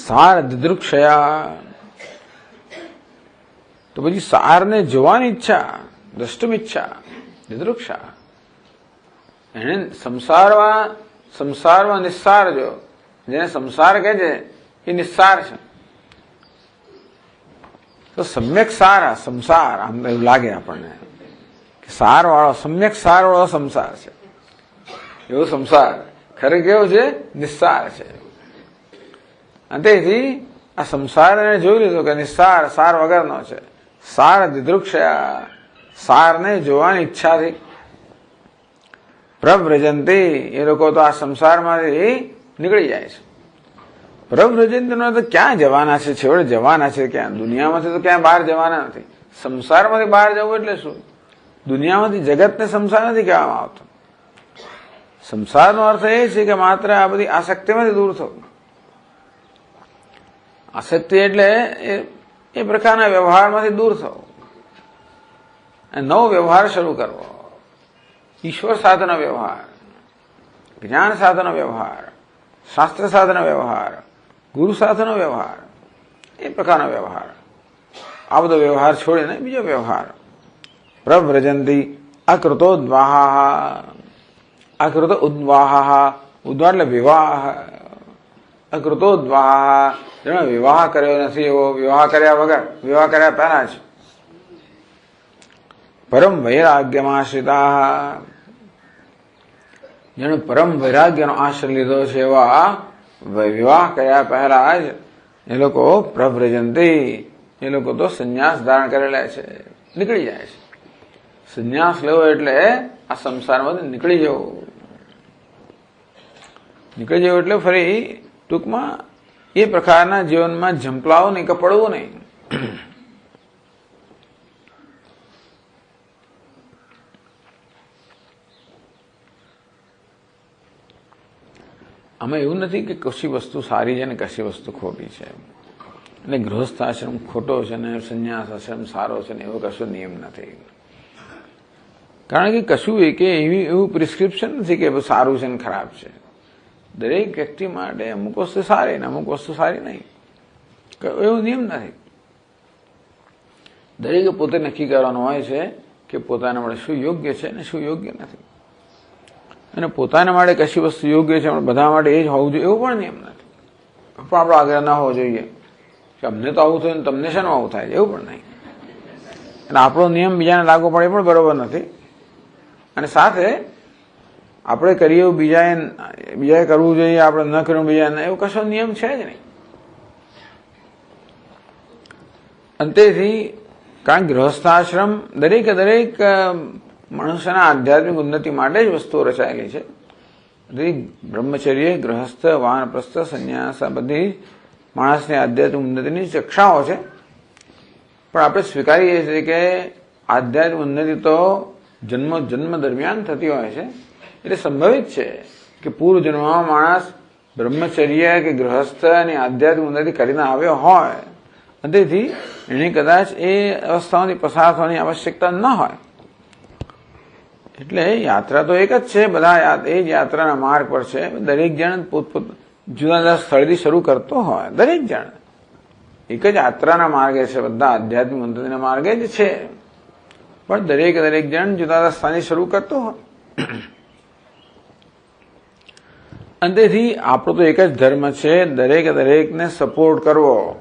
સાર દિદૃક્ષયા તો પછી સારને જોવાની ઈચ્છા, દ્રષ્ટુમ ઈચ્છા, દિદૃક્ષા એને સંસારમાં નિસ્સાર જો જેને સંસાર કહે છે એ નિસ્સાર છે. તો સમ્યક સાર સંસાર આમ એવું લાગે આપણને કે સાર વાળો સમ્યક સાર વાળો સંસાર છે એવો સંસાર ખરે કેવો છે નિસ્સાર છે. અને તેથી આ સંસારને જોઈ લીધો કે નિસ્સાર સાર વગરનો છે. સાર દિદૃક્ષયા સારને જોવાની ઈચ્છાથી પ્રવ્રજંતી એ લોકો તો આ સંસારમાંથી નીકળી જાય છે. પ્રવ્રજંતી નો તો ક્યાં જવાના છે, છેવટે જવાના છે ક્યાં? દુનિયામાંથી તો ક્યાં બહાર જવાના નથી. સંસારમાંથી બહાર જવું એટલે શું? દુનિયામાંથી જગતને સંસાર નથી કહેવામાં આવતો. સંસારનો અર્થ એ છે કે માત્ર આ બધી આસક્તિમાંથી દૂર થવું. આસક્તિ એટલે એ પ્રકારના વ્યવહારમાંથી દૂર થવું અને નવો વ્યવહાર શરૂ કરવો. ઈશ્વર સાથેનો વ્યવહાર, જ્ઞાન સાથેનો વ્યવહાર, શાસ્ત્ર સાથેનો વ્યવહાર, ગુરુ સાથેનો વ્યવહાર, એ પ્રકારનો વ્યવહાર. આ બધો વ્યવહાર છોડીને બીજો વ્યવહાર. પ્રવ્રજંતી અકૃતોદ્વાહ, અકૃત ઉદ્વાહ, ઉદ્વાહ એટલે વિવાહ. અકૃતોદ્વાહ, જેનો વિવાહ કર્યો નથી એવો, વિવાહ કર્યા વગર, વિવાહ કર્યા પહેલા જ પરમ વૈરાગ્યમાશ્રિતા, જેનો પરમ વૈરાગ્યનો આશ્રય લીધો છે એવા વિવાહ કર્યા પહેલા જ એ લોકો પ્રવ્રજંતી, એ લોકો તો સંન્યાસ ધારણ કરેલા છે, નીકળી જાય છે. સંન્યાસ લેવો એટલે આ સંસારમાંથી નીકળી જવું. નીકળી જવું એટલે ફરી ટૂંકમાં એ પ્રકારના જીવનમાં ઝંપલાવું નહીં, કપડવું નહીં. આમાં એવું નથી કે કશી વસ્તુ સારી છે ને કશી વસ્તુ ખોટી છે, એટલે ગૃહસ્થ આશ્રમ ખોટો છે ને સંન્યાસ આશ્રમ સારો છે ને એવો કશો નિયમ નથી. કારણ કે કશું એવું પ્રિસ્ક્રિપ્શન નથી કે સારું છે ને ખરાબ છે. દરેક વ્યક્તિ માટે અમુક વસ્તુ સારી ને અમુક વસ્તુ સારી નહીં, એવો નિયમ નથી. દરેકે પોતે નક્કી કરવાનું હોય છે કે પોતાના માટે શું યોગ્ય છે ને શું યોગ્ય નથી. અને પોતાના માટે કશી વસ્તુ યોગ્ય છે બધા માટે એ જ હોવું જોઈએ એવું પણ નિયમ નથી. પણ આપણો આગ્રહ ના હોવો જોઈએ કે અમને તો આવું થયું ને તમને શાનું આવું થાય, એવું પણ નહીં. અને આપણો નિયમ બીજાને લાગુ પડે એ પણ બરોબર નથી. અને સાથે આપણે કરીએ એવું બીજાએ કરવું જોઈએ, આપણે ન કરવું બીજાને, એવું કશો નિયમ છે જ નહીં. અંતેથી કારણ ગૃહસ્થાશ્રમ દરેકે દરેક મનુષ્યના આધ્યાત્મિક ઉન્નતિ માટે જ વસ્તુઓ રચાયેલી છે. દરેક બ્રહ્મચર્ય, ગૃહસ્થ, વાનપ્રસ્થ, સંન્યાસ, આ બધી માણસની આધ્યાત્મિક ઉન્નતિની કક્ષાઓ છે. પણ આપણે સ્વીકારીએ છીએ કે આધ્યાત્મિક ઉન્નતિ તો જન્મ દરમિયાન થતી હોય છે. એટલે સંભવિત છે કે પૂર્વજન્મમાં માણસ બ્રહ્મચર્ય કે ગૃહસ્થની આધ્યાત્મિક ઉન્નતિ કરીને આવ્યો હોય, તેથી એને કદાચ એ અવસ્થાઓથી પસાર થવાની આવશ્યકતા ન હોય. એટલે યાત્રા તો એક જ છે, બધા એ જ યાત્રાના માર્ગ પર છે. દરેક જણ પોતપોત જુદા જુદા સ્થળથી શરૂ કરતો હોય, દરેક જણ એક જ યાત્રાના માર્ગે છે, બધા આધ્યાત્મિક ઉન્નતિના માર્ગે જ છે. પણ દરેક જણ જુદા જુદા સ્થાનથી શરૂ કરતો હોય. અંતેથી આપણો તો એક જ ધર્મ છે, દરેકને સપોર્ટ કરવો,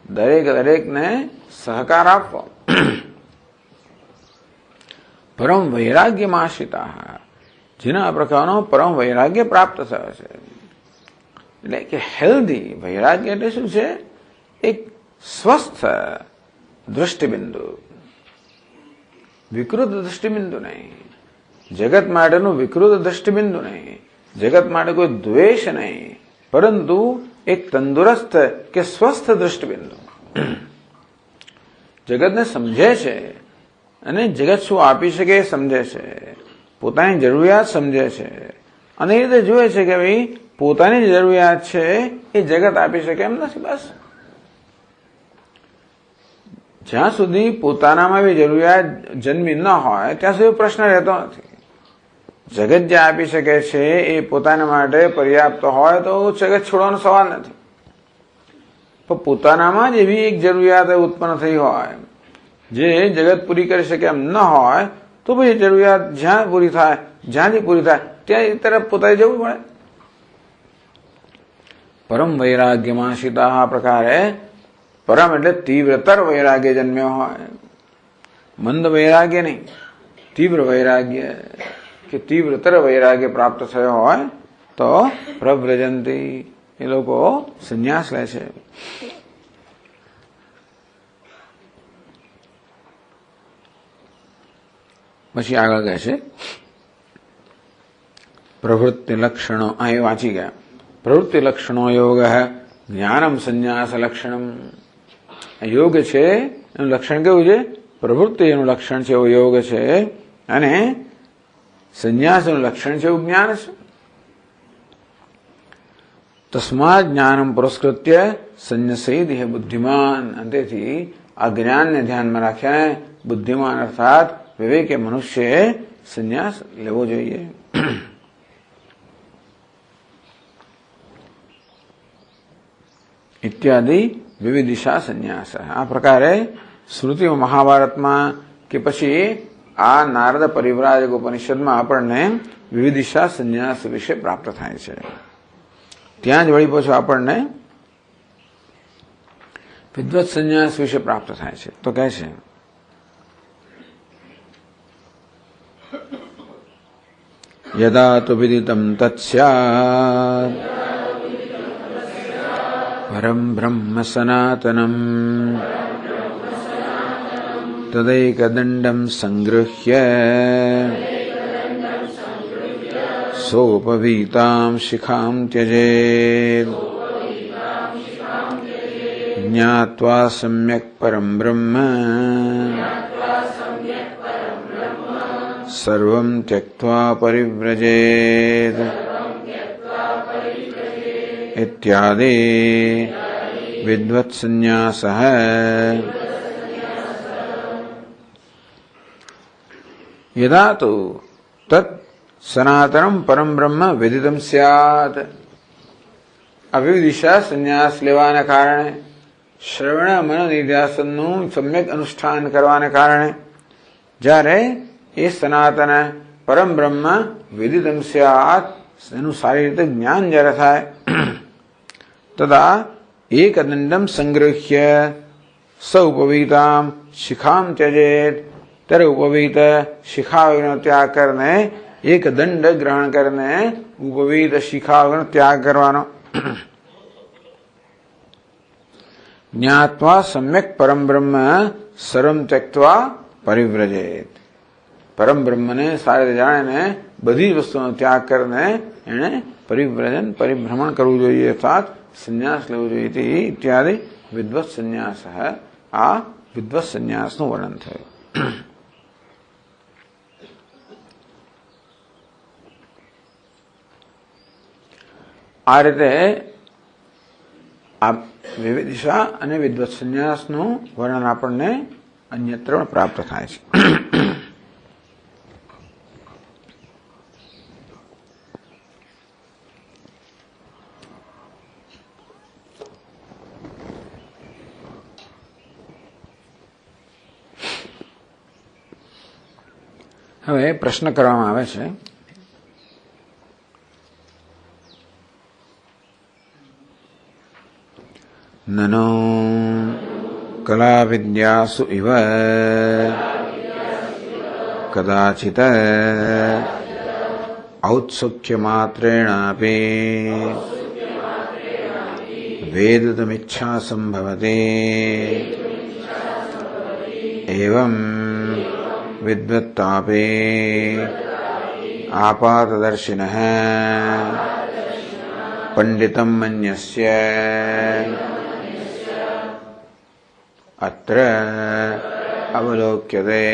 દરેકને સહકાર આપવો. પરમ વૈરાગ્યમાં આશ્રિતા, જેના આ પ્રકારનો પરમ વૈરાગ્ય પ્રાપ્ત થયો છે. એટલે કે હેલ્ધી વૈરાગ્ય એટલે શું છે? એક સ્વસ્થ દૃષ્ટિબિંદુ, વિકૃત દૃષ્ટિબિંદુ નહીં. જગત માટેનું વિકૃત દૃષ્ટિબિંદુ નહીં, જગત માટે કોઈ દ્વેષ નહીં, પરંતુ એક તંદુરસ્ત કે સ્વસ્થ દૃષ્ટિબિંદુ. જગતને સમજે છે અને જગત શું આપી શકે એ સમજે છે, પોતાની જરૂરિયાત સમજે છે અને એ રીતે જુએ છે કે ભાઈ પોતાની જરૂરિયાત છે એ જગત આપી શકે એમ નથી. બસ જ્યાં સુધી પોતાનામાં એવી જરૂરિયાત જન્મી ન હોય ત્યાં સુધી પ્રશ્ન રહેતો નથી. જગત જે આપી શકે છે એ પોતાના માટે પર્યાપ્ત હોય તો જગત છોડવાનો સવાલ નથી. પણ પોતાનામાં જ એવી એક જરૂરિયાત ઉત્પન્ન થઈ હોય જે જગત પૂરી કરી શકે એમ ન હોય તો પછી જરૂરિયાત જ્યાં પૂરી થાય, જ્યાંથી પૂરી થાય ત્યાં એ તરફ પોતાને જવું પડે. પરમ વૈરાગ્યમાં સીતા આ પ્રકારે, પરમ એટલે તીવ્રતર વૈરાગ્ય જન્મ્યો હોય, મંદ વૈરાગ્ય નહીં, તીવ્ર વૈરાગ્ય કે તીવ્રતર વૈરાગ્ય પ્રાપ્ત થયો હોય તો પ્રવ્રજંતી, એ લોકો સંન્યાસ લે છે. પછી આગળ કહે છે પ્રવૃત્તિ લક્ષણો, આ એ વાંચી ગયા. પ્રવૃત્તિ લક્ષણો યોગ જ્ઞાનમ સંન્યાસ લક્ષણમ. યોગ છે એનું લક્ષણ કેવું છે? પ્રવૃત્તિ એનું લક્ષણ છે એવું યોગ છે, અને સંન્યાસનું લક્ષણ છે એવું જ્ઞાન છે. તસ્માત જ્ઞાનમ પુરસ્કૃત્ય સંન્યસેદ હે બુદ્ધિમાન. અંતેથી આ જ્ઞાનને ધ્યાનમાં રાખ્યા બુદ્ધિમાન અર્થાત વિવેકે મનુષ્યએ સંન્યાસ લેવો જોઈએ. ઇત્યાદિ વિવિધિશા સંન્યાસ. આ પ્રકારે શ્રુતિઓ મહાભારતમાં કે પછી આ નારદ પરિવ્રાજક ઉપનિષદમાં આપણને વિવિધિશા સંન્યાસ વિશે પ્રાપ્ત થાય છે. ત્યાં જ વળી પાછું આપણને વિદ્વત સંન્યાસ વિશે પ્રાપ્ત થાય છે. તો કહે છે યદા તો વિદિતમ તત્સ્યાત પરમ બ્રહ્મ સનાતનમ તદૈકદંડમ સંગૃહ્ય સોપવીતામ શિખામ ત્યજેત જ્ઞાત્વા સમ્યક પરમ બ્રહ્મ સર્વં ત્યક્ત્વા પરિવ્રજેત ઇત્યાદિ વિદ્વત સંન્યાસઃ. યદા તો તત સનાતનમ પરમ બ્રહ્મ વેદિતમ સ્યાત. આ વિવિધિશા સંન્યાસ લેવાના કારણે, શ્રવણ મન નિધ્યાસનનું સમ્યક અનુષ્ઠાન કરવાને કારણે જ્યારે એ સનાતન પરમ બ્રહ્મ વેદિતમ સ્યાત એનું સારી રીતે જ્ઞાન જ્યારે થાય, તદા એકદંડમ સંગૃહ્ય સ ઉપવીતામ શિખામ ત્યજેત. ત્યારે ઉપવીત શિખાઓનો ત્યાગ કરીને, એક દંડ ગ્રહણ કરીને ઉપવીત શિખાઓનો ત્યાગ કરવાનો. જ્ઞાત્વા સમ્યક પરમ બ્રહ્મ સર્વં ત્યક્ત્વા પરિવ્રજેત. પરમ બ્રહ્મને સારી રીતે જાણીને બધી જ વસ્તુનો ત્યાગ કરીને એને પરિભ્રમણ કરવું જોઈએ, અર્થાત સંન્યાસ લેવું જોઈએ. ઇત્યાદિ વિદ્વત સંન્યાસ. આ વિદ્વત સંન્યાસનું વર્ણન થયું. આ રીતે આ વિવિધિશા અને વિદ્વત સંન્યાસનું વર્ણન આપણને અન્યત્ર પ્રાપ્ત થાય છે. હવે પ્રશ્ન કરવામાં આવે છે, નનો કલા વિદ્યાસુ ઇવ કદાચિત ઔત્સુક્ય માત્રેણાપી વેદતમિચ્છા સંભવતે એવં વિદ્વત્તાપે આપાતદર્શિનઃ પંડિતં મન્યસ્ય અત્ર અવલોક્યતે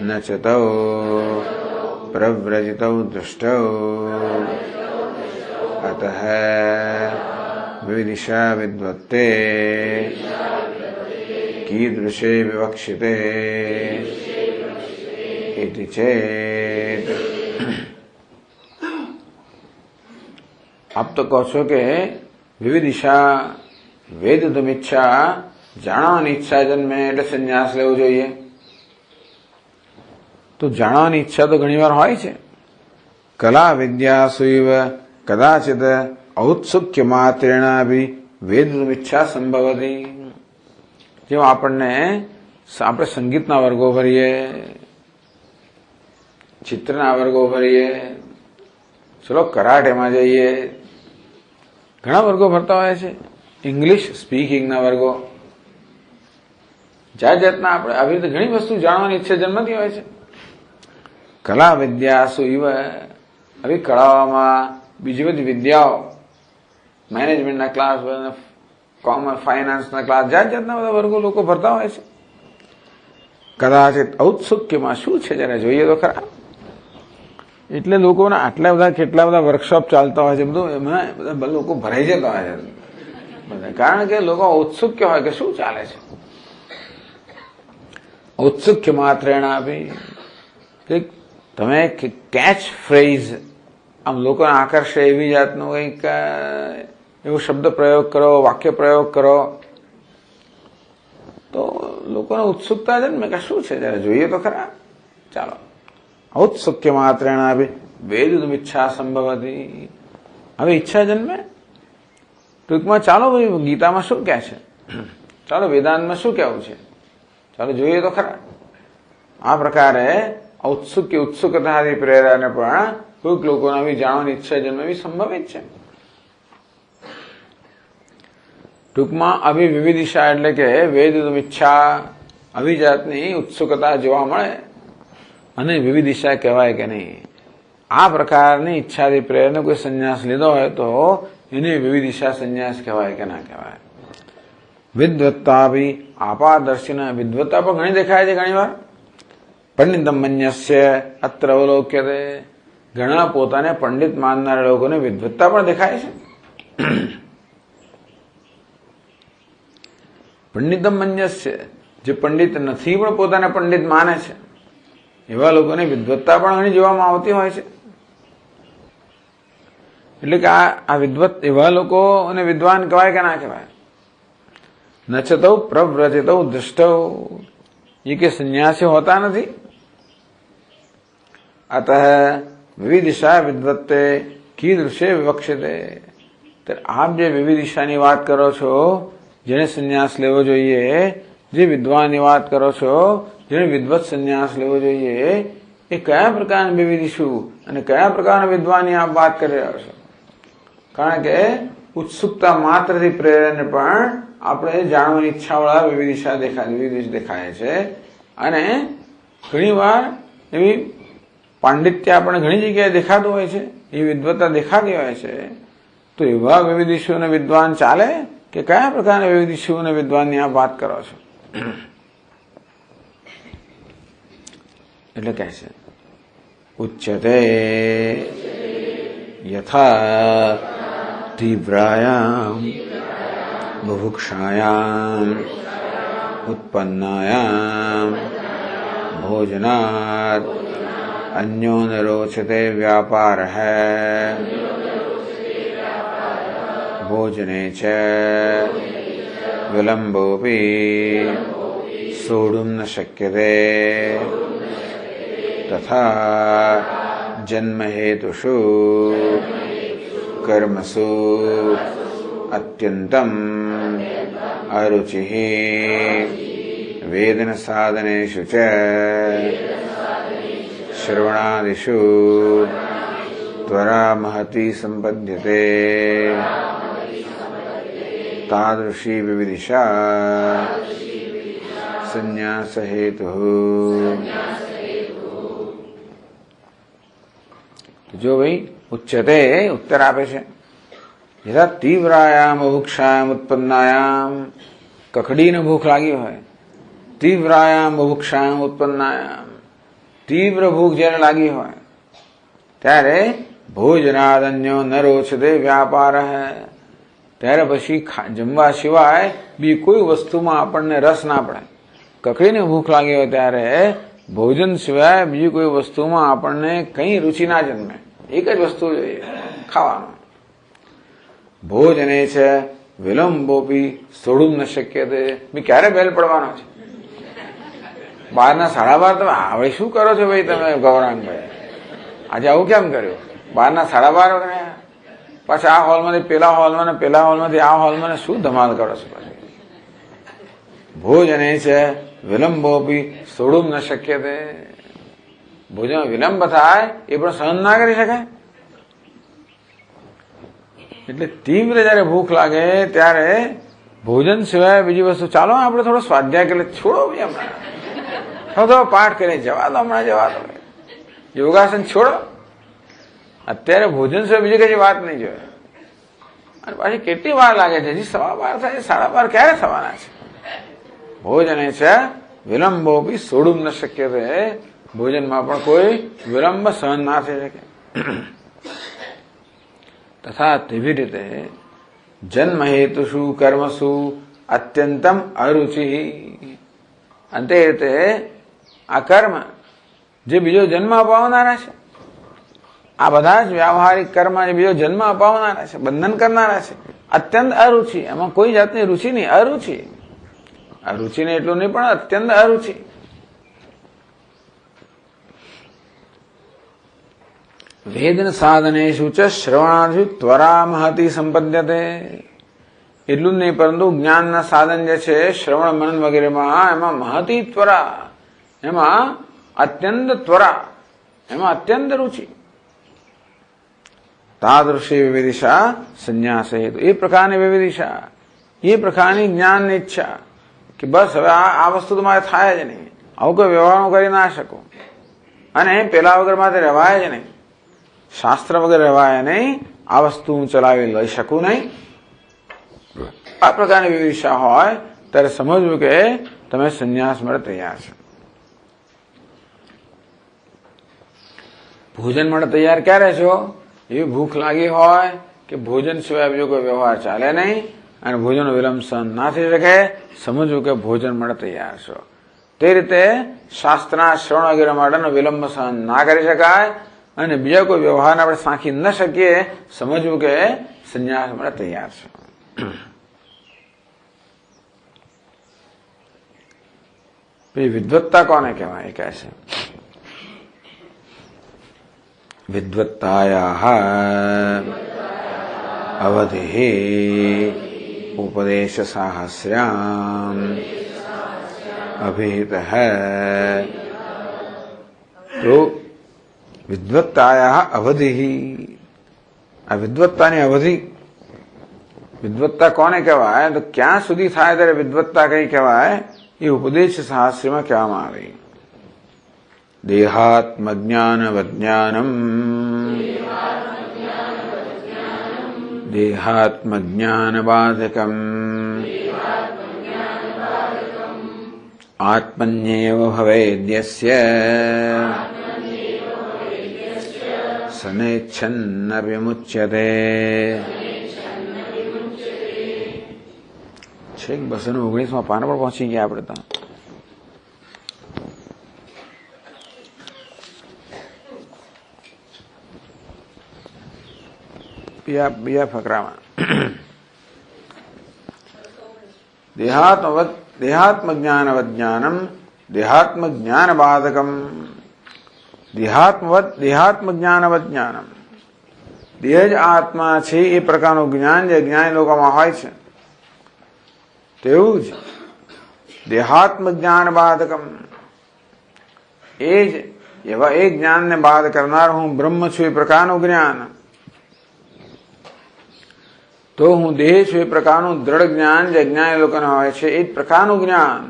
ન ચ તૌ પ્રવ્રજિતૌ દૃષ્ટૌ અતઃ વિવિધિશા વિદ્વત્તે કીદૃશે વિવક્ષિતે ઇતિ ચેત. આપ તો કહો છો કે વિવિધિશા વેદતમિચ્છા જાણવાની ઈચ્છા જન્મે એટલે સંન્યાસ લેવો જોઈએ. તો જાણવાની ઈચ્છા તો ઘણી વાર હોય છે. કલા વિદ્યાસુઇવ કદાચિત ઔત્સુક્ય માત્રેણાપી વેદતમિચ્છા સંભવતી. જેમ આપણે સંગીતના વર્ગો ભરીએ, ચિત્રના વર્ગો ભરીએ, ચલો કરાટેમાં જઈએ, ઘણા વર્ગો ભરતા હોય છે. ઇંગ્લિશ સ્પીકિંગના વર્ગો, જાત જાતના આપણે આવી રીતે ઘણી વસ્તુ જાણવાની ઈચ્છા જન્મતી હોય છે. કલા વિદ્યાસુ ઇવ, આવી કળાઓમાં બીજી બધી વિદ્યાઓ મેનેજમેન્ટના ક્લાસ, કોમર્સ, ફાઇનાન્સના ક્લાસ, જાત જાતના બધા વર્ગો લોકો ભરતા હોય છે. કદાચિત ઔત્સુક્યમાં શું છે જરા જોઈએ તો ખરા. એટલે લોકોના આટલા બધા કેટલા બધા વર્કશોપ ચાલતા હોય છે, બધું એમાં બધા લોકો ભરાઈ જતા હોય છે બધા, કારણ કે લોકો ઔત્સુક્ય હોય કે શું ચાલે છે. ઔત્સુક્ય માત્રેણ આપી કે તમે કેચ ફ્રેઝ આમ લોકોને આકર્ષે એવી જાતનું કંઈક એવો શબ્દ પ્રયોગ કરો, વાક્ય પ્રયોગ કરો તો લોકોને ઉત્સુકતા જન્મે કે શું છે જરા જોઈએ તો ખરા. ચાલો, ઔત્સુક્ય માત્રેણ આપી વેદિતુમ ઈચ્છા સંભવતી. હવે ઈચ્છા જન્મે. ટૂંકમાં ચાલો ભાઈ ગીતામાં શું કહે છે, ચાલો વેદાંતમાં શું કહેવું છે, ચાલો જોઈએ તો ખરા. આ પ્રકારે ઔત્સુક્ય ઉત્સુકતાથી પ્રેરાને પણ કોઈક લોકોને આવી જાણવાની ઈચ્છા જન્મવી સંભવિત છે. ટૂંકમાં અભિવિવિદિશા એટલે કે વેદિતુમ ઈચ્છા, આવી જાતની ઉત્સુકતા જોવા મળે અને વિવિદિશા કહેવાય કે નહીં. આ પ્રકારની ઈચ્છાથી પ્રેરને કોઈ સંન્યાસ લીધો હોય તો એને વિવિદિશા સંન્યાસ કહેવાય કે ના કહેવાય. વિદ્વત્તા બી આપાદર્શિના, વિદ્વત્તા પણ ઘણી દેખાય છે ઘણી વાર. પંડિતમ મન્યસ્ય અત્ર અવલોક્યતે, ઘણા પોતાને પંડિત માનનારા લોકોને વિદ્વત્તા પણ દેખાય છે. પંડિતમ મન્યસ્ય, જે પંડિત નથી પણ પોતાને પંડિત માને છે એવા લોકોને વિદ્વત્તા પણ ઘણી જોવામાં આવતી હોય છે. એટલે કે આ વિદ્વત એવા લોકોને વિદ્વાન કહેવાય કે ના કહેવાય. નચતો પ્રવ્રજતો દુષ્ટો, ये के सन्यासी होता नहीं. अतः विविदिशा विद्वत्ते कीदृशे विवक्षते. तो आप जो विविदिशा की बात करो छो, जेने संन्यास लेवो जोईए, जे विद्वान की बात करो छो, जेने विद्वत संन्यास लेवो जोईए, ये कया प्रकार विविदिशु अने कया प्रकार विद्वान की आप बात कर रहे छो. कारण के उत्सुकता मात्र थी प्रेरणे पण આપણે જાણવાની ઈચ્છાવાળા વિવિધિશા દેખાય છે. અને ઘણી વાર એવી પાંડિત્ય આપણને ઘણી જગ્યાએ દેખાતું હોય છે, એ વિદ્વત્તા દેખાતી હોય છે. તો એવા વિવિધિશુ અને વિદ્વાન ચાલે કે કયા પ્રકારના વિવિધિશુ અને વિદ્વાનની આપ વાત કરો છો. એટલે કહે છે ઉચ્યતે યથા તીવ્રાયામ बुभुक्षायाम उत्पन्नायाम भोजनात् अन्यो न रोचते व्यापार है भोजने च विलंबोपि सोढुं न शक्यते तथा जन्म हेतुषु कर्मसु अत्यंतम अरुचि वेदन साधनेषु च श्रवणादिषु त्वरा महती संपद्यते तादृशी विविदिशा संन्यास हेतु. तो जो भाई उच्चते उत्तर आपे છે यथा तीव्रायाम बुभुक्षायाम उत्पन्नायाम, ककड़ीने भूख लागी હોય, तीव्रायाम बुभुक्षायाम उत्पन्नायाम, तीव्र भूख જ્યારે લાગી હોય ત્યારે ભોજનાદન્યો ન રોચતે વ્યાપાર હે, ત્યારે પછી જમવા સિવાય બી કોઈ વસ્તુમાં આપણને રસ ના પડે. કકડીને ભૂખ લાગી હોય ત્યારે ભોજન સિવાય બીજી કોઈ વસ્તુમાં આપણને કઈ રુચિ ના જન્મે, એક જ વસ્તુ જોઈએ ખાવાનું. ભોજને છે વિલંબોપી સોડું ન શક્ય તે, ક્યારે બેલ પડવાનો છે? 12 સાડા 12 તમે હવે શું કરો છો ભાઈ તમે ગૌરાંગભાઈ? આજે આવું કેમ કર્યું? 12 સાડા 12 વગર પાછા આ હોલમાંથી પેલા હોલમાં ને પેલા હોલમાંથી આ હોલમાં શું ધમાલ કરો છો? પછી ભોજને છે વિલંબોપી સોડું ન શક્ય તે, ભોજન વિલંબ થાય એ પણ સહન ના કરી શકાય. એટલે તીવ્ર જયારે ભૂખ લાગે ત્યારે ભોજન સિવાય બીજી વસ્તુ, ચાલો આપણે થોડો સ્વાધ્યાય કરે, છોડો હમણાં થોડો પાઠ કરે, જવા દો હમણાં, જવા દો યોગાસન છોડો. અત્યારે ભોજન સિવાય બીજી કઈ વાત નહીં જોઈએ. અને પાછી કેટલી વાર લાગે છે? હજી 12:15 થાય, 12:30 ક્યારે થવાના છે? ભોજને છે વિલંબો બી સોડું ન શક્ય છે. ભોજનમાં પણ કોઈ વિલંબ સહન ના થઈ શકે. તથા તેવી રીતે જન્મ હેતુષુ કર્મસુ અત્યંતમ અરુચિ. અંતે રીતે આ કર્મ જે બીજો જન્મ અપાવનારા છે, આ બધા જ વ્યાવહારિક કર્મ જે બીજો જન્મ અપાવનારા છે, બંધન કરનારા છે, અત્યંત અરુચિ. એમાં કોઈ જાતની રુચિ નહીં, અરુચિ. આ રુચિને એટલું નહીં પણ અત્યંત અરુચિ. વેદન સાધનેષુ ચ શ્રવણાદિ ત્વરા મહતી સંપદ્યતે. એટલું જ નહીં પરંતુ જ્ઞાનના સાધન જે છે શ્રવણ મનન વગેરેમાં એમાં મહતી ત્વરા, એમાં અત્યંત ત્વરા, એમાં અત્યંત રુચિ. તાદૃશી વિવિધિશા સંન્યાસ હેતુ. એ પ્રકારની વિવિધિશા, એ પ્રકારની જ્ઞાનની ઈચ્છા કે બસ હવે આ વસ્તુ તો મારે થાય જ નહીં, આવું કોઈ વ્યવહાર હું કરી ના શકું, અને પેલા વગર મારે રહેવાય જ નહીં, શાસ્ત્ર વગર રહેવાય નહીં, આ વસ્તુ હું ચલાવી લઈ શકું નહીં. આ પ્રકારની વિવિધા હોય ત્યારે સમજવું કે તમે સંન્યાસ માટે તૈયાર છો. ભોજન માટે તૈયાર ક્યારે છો? એવી ભૂખ લાગી હોય કે ભોજન સિવાય બીજો કોઈ વ્યવહાર ચાલે નહીં અને ભોજનનો વિલંબ સહન ના થઈ શકે, સમજવું કે ભોજન માટે તૈયાર છો. તે રીતે શાસ્ત્રના શ્રવણ વગેરે માટેનો વિલંબ સહન ના કરી શકાય અને બીજા કોઈ વ્યવહારને આપણે સાંખી ન શકીએ, સમજવું કે સંન્યાસ માટે તૈયાર છે. પછી વિદ્વત્તા કોને કહેવાય? એ કહે છે વિદ્વત્તાયાઃ અવધિઃ ઉપદેશ સાહસ્ર્યામ અભિહિતઃ. તો વિદ્વત્તાયાઃ અવધિઃ, આ વિદ્વત્તાની અવધિ. વિદ્વત્તા કોને કહેવાય? તો ક્યાં સુધી થાય ત્યારે વિદ્વત્તા કઈ કહેવાય? એ ઉપદેશ શાસ્ત્રમાં કહેવામાં આવે. દેહાત્મજ્ઞાન વજ્ઞાનમ, દેહાત્મજ્ઞાન બાધકમ, આત્મન્યેવ ભવેદ્યસ્ય સનેચ્છન્ન વિમુચ્યતે. છેક 219 પાના પર પહોંચી ગયા આપણે તો. બીજા ફકરામાં દેહાત્મ જ્ઞાન વજ્ઞાનમ દેહાત્મ જ્ઞાન બાધકમ. દેહાત્મ જ્ઞાન વજ્ઞાનમ, દેહ જ આત્મા છે એ પ્રકારનું જ્ઞાન જે જ્ઞાની લોકોમાં હોય છે, તેવું જ દેહાત્મ જ્ઞાન બાધકમ, એ જ એવા એ જ્ઞાનને બાદ કરનાર હું બ્રહ્મ છું એ પ્રકારનું જ્ઞાન. તો હું દેહ છું એ પ્રકારનું દ્રઢ જ્ઞાન જે જ્ઞાની લોકોને હોય છે એ જ પ્રકારનું જ્ઞાન.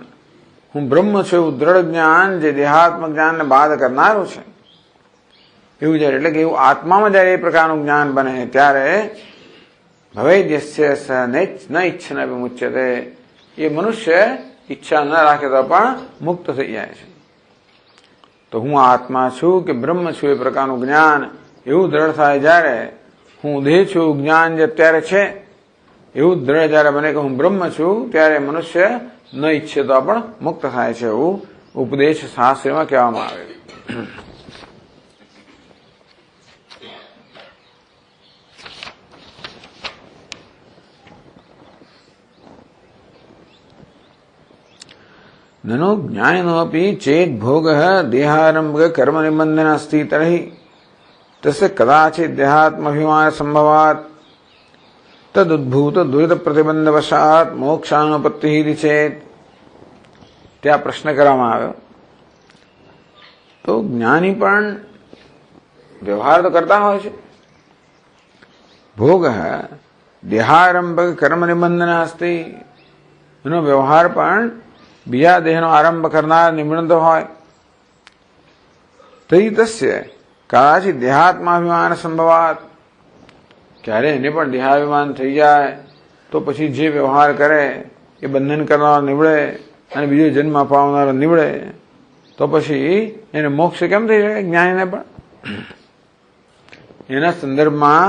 હું બ્રહ્મ છું એવું દ્રઢ જ્ઞાન જે દેહાત્મ જ્ઞાનને બાદ કરનારું છે, એવું જયારે એટલે કે એવું આત્મામાં જયારે એ પ્રકારનું જ્ઞાન બને ત્યારે ભવેદ્યસ્ય ન ઈચ્છન વિમુચ્યતે, એ મનુષ્ય ઈચ્છા ન રાખે તો પણ મુક્ત થઈ જાય છે. તો હું આત્મા છું કે બ્રહ્મ છું એ પ્રકારનું જ્ઞાન એવું દ્રઢ થાય જ્યારે, હું દેહ છું જ્ઞાન જે અત્યારે છે એવું દ્રઢ જયારે બને કે હું બ્રહ્મ છું, ત્યારે મનુષ્ય ન ઈચ્છે તો પણ મુક્ત થાય છે, એવું ઉપદેશ શાસ્ત્રમાં કહેવામાં આવે. ननु ज्ञानिनोऽपि चेत् भोगः देहारम्भ कर्म निबन्धन अस्ति तर्हि तस्य कदाचित् देहात्मभिमान संभवात् तदुद्भूत दुरित प्रतिबंधवशात् मोक्षानुपत्तिः इति चेत्. ત્યાં પ્રશ્ન કરવામાં આવ્યો. તો જ્ઞાની પણ વ્યવહાર તો કરતા હોય છે. ભોગ દેહારંભ કર્મ નિબંધન અસ્તિ, એનો વ્યવહાર પણ બીજા દેહનો આરંભ કરનાર નિબંધ હોય. તઈ તસ્ય કદાચિત દેહાત્માભિમાન સંભવાત, ક્યારે એને પણ દેહાભિમાન થઈ જાય તો પછી જે વ્યવહાર કરે એ બંધન કરનારો નીવડે અને બીજો જન્મ અપાવનારો નીવડે તો પછી એને મોક્ષ કેમ થઈ શકે જ્ઞાનીને પણ? એના સંદર્ભમાં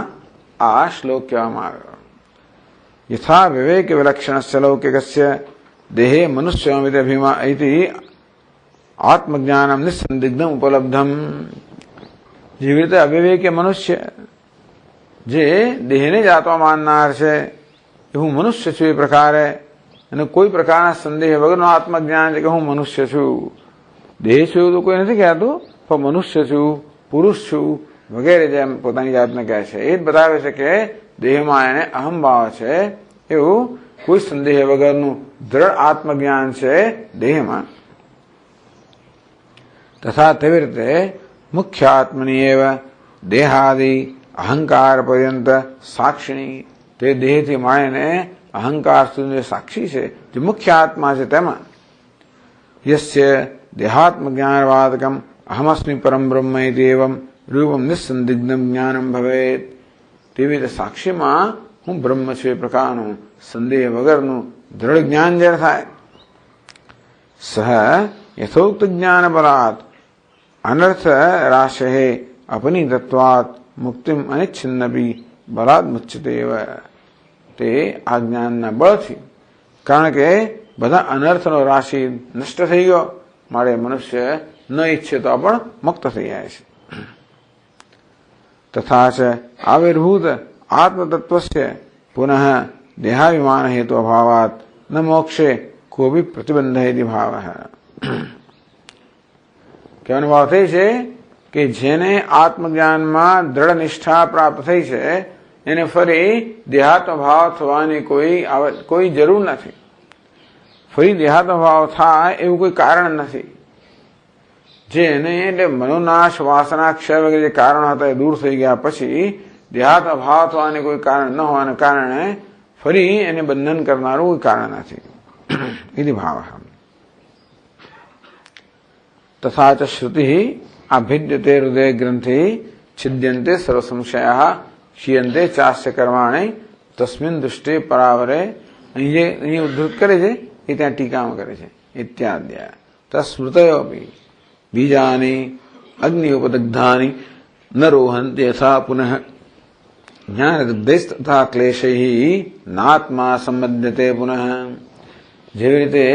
આ શ્લોક કહેવામાં આવ્યો. યથા વિવેક વિલક્ષણસ્ય લૌકિકસ્ય દેહે મનુષ્યમિતિભિમા ઇતિ આત્મજ્ઞાનમ નિસંદિગ્ધમ ઉપલબ્ધમ. જેવી રીતે અવિવેકી મનુષ્ય જે દેહને જ આત્મા માનનાર છે કે હું મનુષ્ય છું એ પ્રકારે અને કોઈ પ્રકારના સંદેહ વગરનો આત્મજ્ઞાન છે કે હું મનુષ્ય છું. દેહ છું એવું તો કોઈ નથી કહેતું, પણ મનુષ્ય છું, પુરુષ છું વગેરે જેમ પોતાની જાતને કહે છે. એ જ બતાવે છે કે દેહમાં એને અહમભાવ છે એવું કોઈ સંદેહ વગરનું દ્રઢ આત્મજ્ઞાન છે દેહમાં. તથા તેવી રીતે મુખ્ય આત્મની એવ દેહાદિ અહંકાર પર્યંત સાક્ષિણી. તે દેહથી માંડીને અહંકાર સુધી સાક્ષી છે જે મુખ્ય આત્મા છે તેમાં યસ્ય દેહાત્મ જ્ઞાનવાદકમ અહમસ્મિ પરમ બ્રહ્મ ઇતિ એવમ રૂપમ નિસંદિગ્ધમ જ્ઞાનમ ભવેત. તેવી રીતે સાક્ષીમાં હું બ્રહ્મ છું એ પ્રકારનું સંદેહ વગરનું દ્રઢ જ્ઞાન જ્યારે થાય સહ યથોક્ત જ્ઞાન બલાત અનર્થ રાશે અપનિતત્વાત મુક્તિમ અનિચ્છિન્નપી બલાદ મુચ્યતે એવ. તે આ જ્ઞાનના બળથી, કારણ કે બધા અનર્થનો રાશિ નષ્ટ થઈ ગયો માટે મનુષ્ય ન ઈચ્છે તો પણ મુક્ત થઈ જાય છે. તથા ચ આવિર્ભૂત આત્મતત્વસ્ય પુનઃ દેહાભિમાન હેતુ અભાવાત ન મોક્ષે કોપી પ્રતિબંધ ઇતિ ભાવ. કહેવાનો ભાવ થઈ છે કે જેને આત્મજ્ઞાનમાં દ્રઢ નિષ્ઠા પ્રાપ્ત થઈ છે એને ફરી દેહાત્મ ભાવ થવાની કોઈ જરૂર નથી. ફરી દેહાત્મ ભાવ થાય એવું કોઈ કારણ નથી. જે એને એટલે મનોનાશ વાસના ક્ષય વગેરે જે કારણ હતા એ દૂર થઈ ગયા પછી દેહાત્મ ભાવ થવાની કોઈ કારણ ન હોવાને કારણે ફરી એને બંધન કરનારું કોઈ કારણ નથી. ઇતિ ભાવ. તથા ચ શ્રુતિ આભિદ્યતે હૃદય ગ્રંથિ છિદ્યંતે સર્વ સંશયા ક્ષીયંતે ચાસ્ય કર્માણે તસ્મિન દૃષ્ટિ પરાવરે. અહીં ઉદ્ધૃત કરે છે એ ત્યાં ટીકામાં કરે છે. ઇત્યાદ્ય તસ્મૃતયોપી બીજાની અગ્નિ ઉપદગ્ધાની ન રોહંતિ યથા પુનઃ જ્ઞાનદગ્ધૈસ્તથા ક્લેશૈ નાત્મા સંબધ્યતે પુનઃ. જેવી રીતે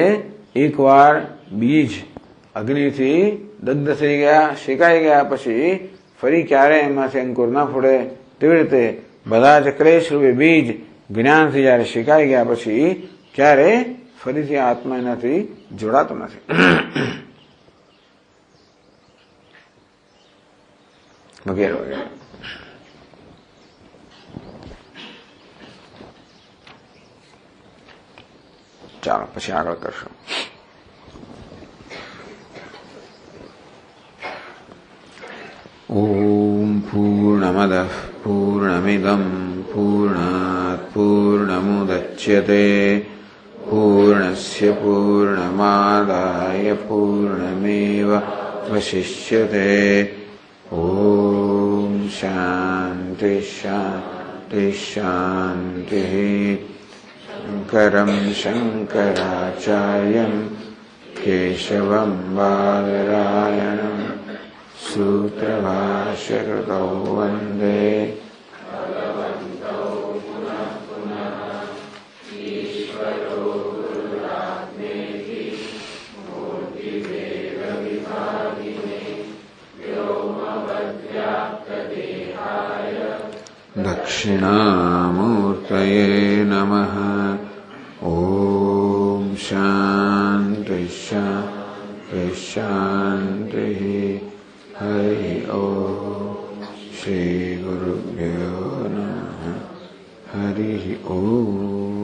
એકવાર બીજ અગ્નિથી દગ્ધ થઈ ગયા, શેકાઈ ગયા પછી ફરી ક્યારે એમાંથી અંકુર ના ફૂટે તેવી રીતે બધા જ ક્લેશ રૂપે બીજ જ્ઞાનથી જયારે શેકાઈ ગયા પછી ક્યારે ફરીથી આત્મા એનાથી જોડાતો નથી. વગેરે વગેરે. ચાલો પછી આગળ કરશું. ઓમ પૂર્ણમદઃ પૂર્ણમિદં પૂર્ણાત પૂર્ણમુદચ્યતે પૂર્ણસ્ય પૂર્ણમાદાય પૂર્ણમેવાવશિષ્યતે. ઓમ શાંતિ શાંતિ શાંતિ. શંકરં શંકરાચાર્યં કેશવં બાદરાયણં સૂત્રભાષ્યકૃતૌ વંદે દક્ષિણામૂર્તયે નમઃ. ઓમ શાંતિ શાંતિ શાંતિ. હરિ ઓમ શ્રી ગુરુભ્યો નમઃ. હરિ ઓમ.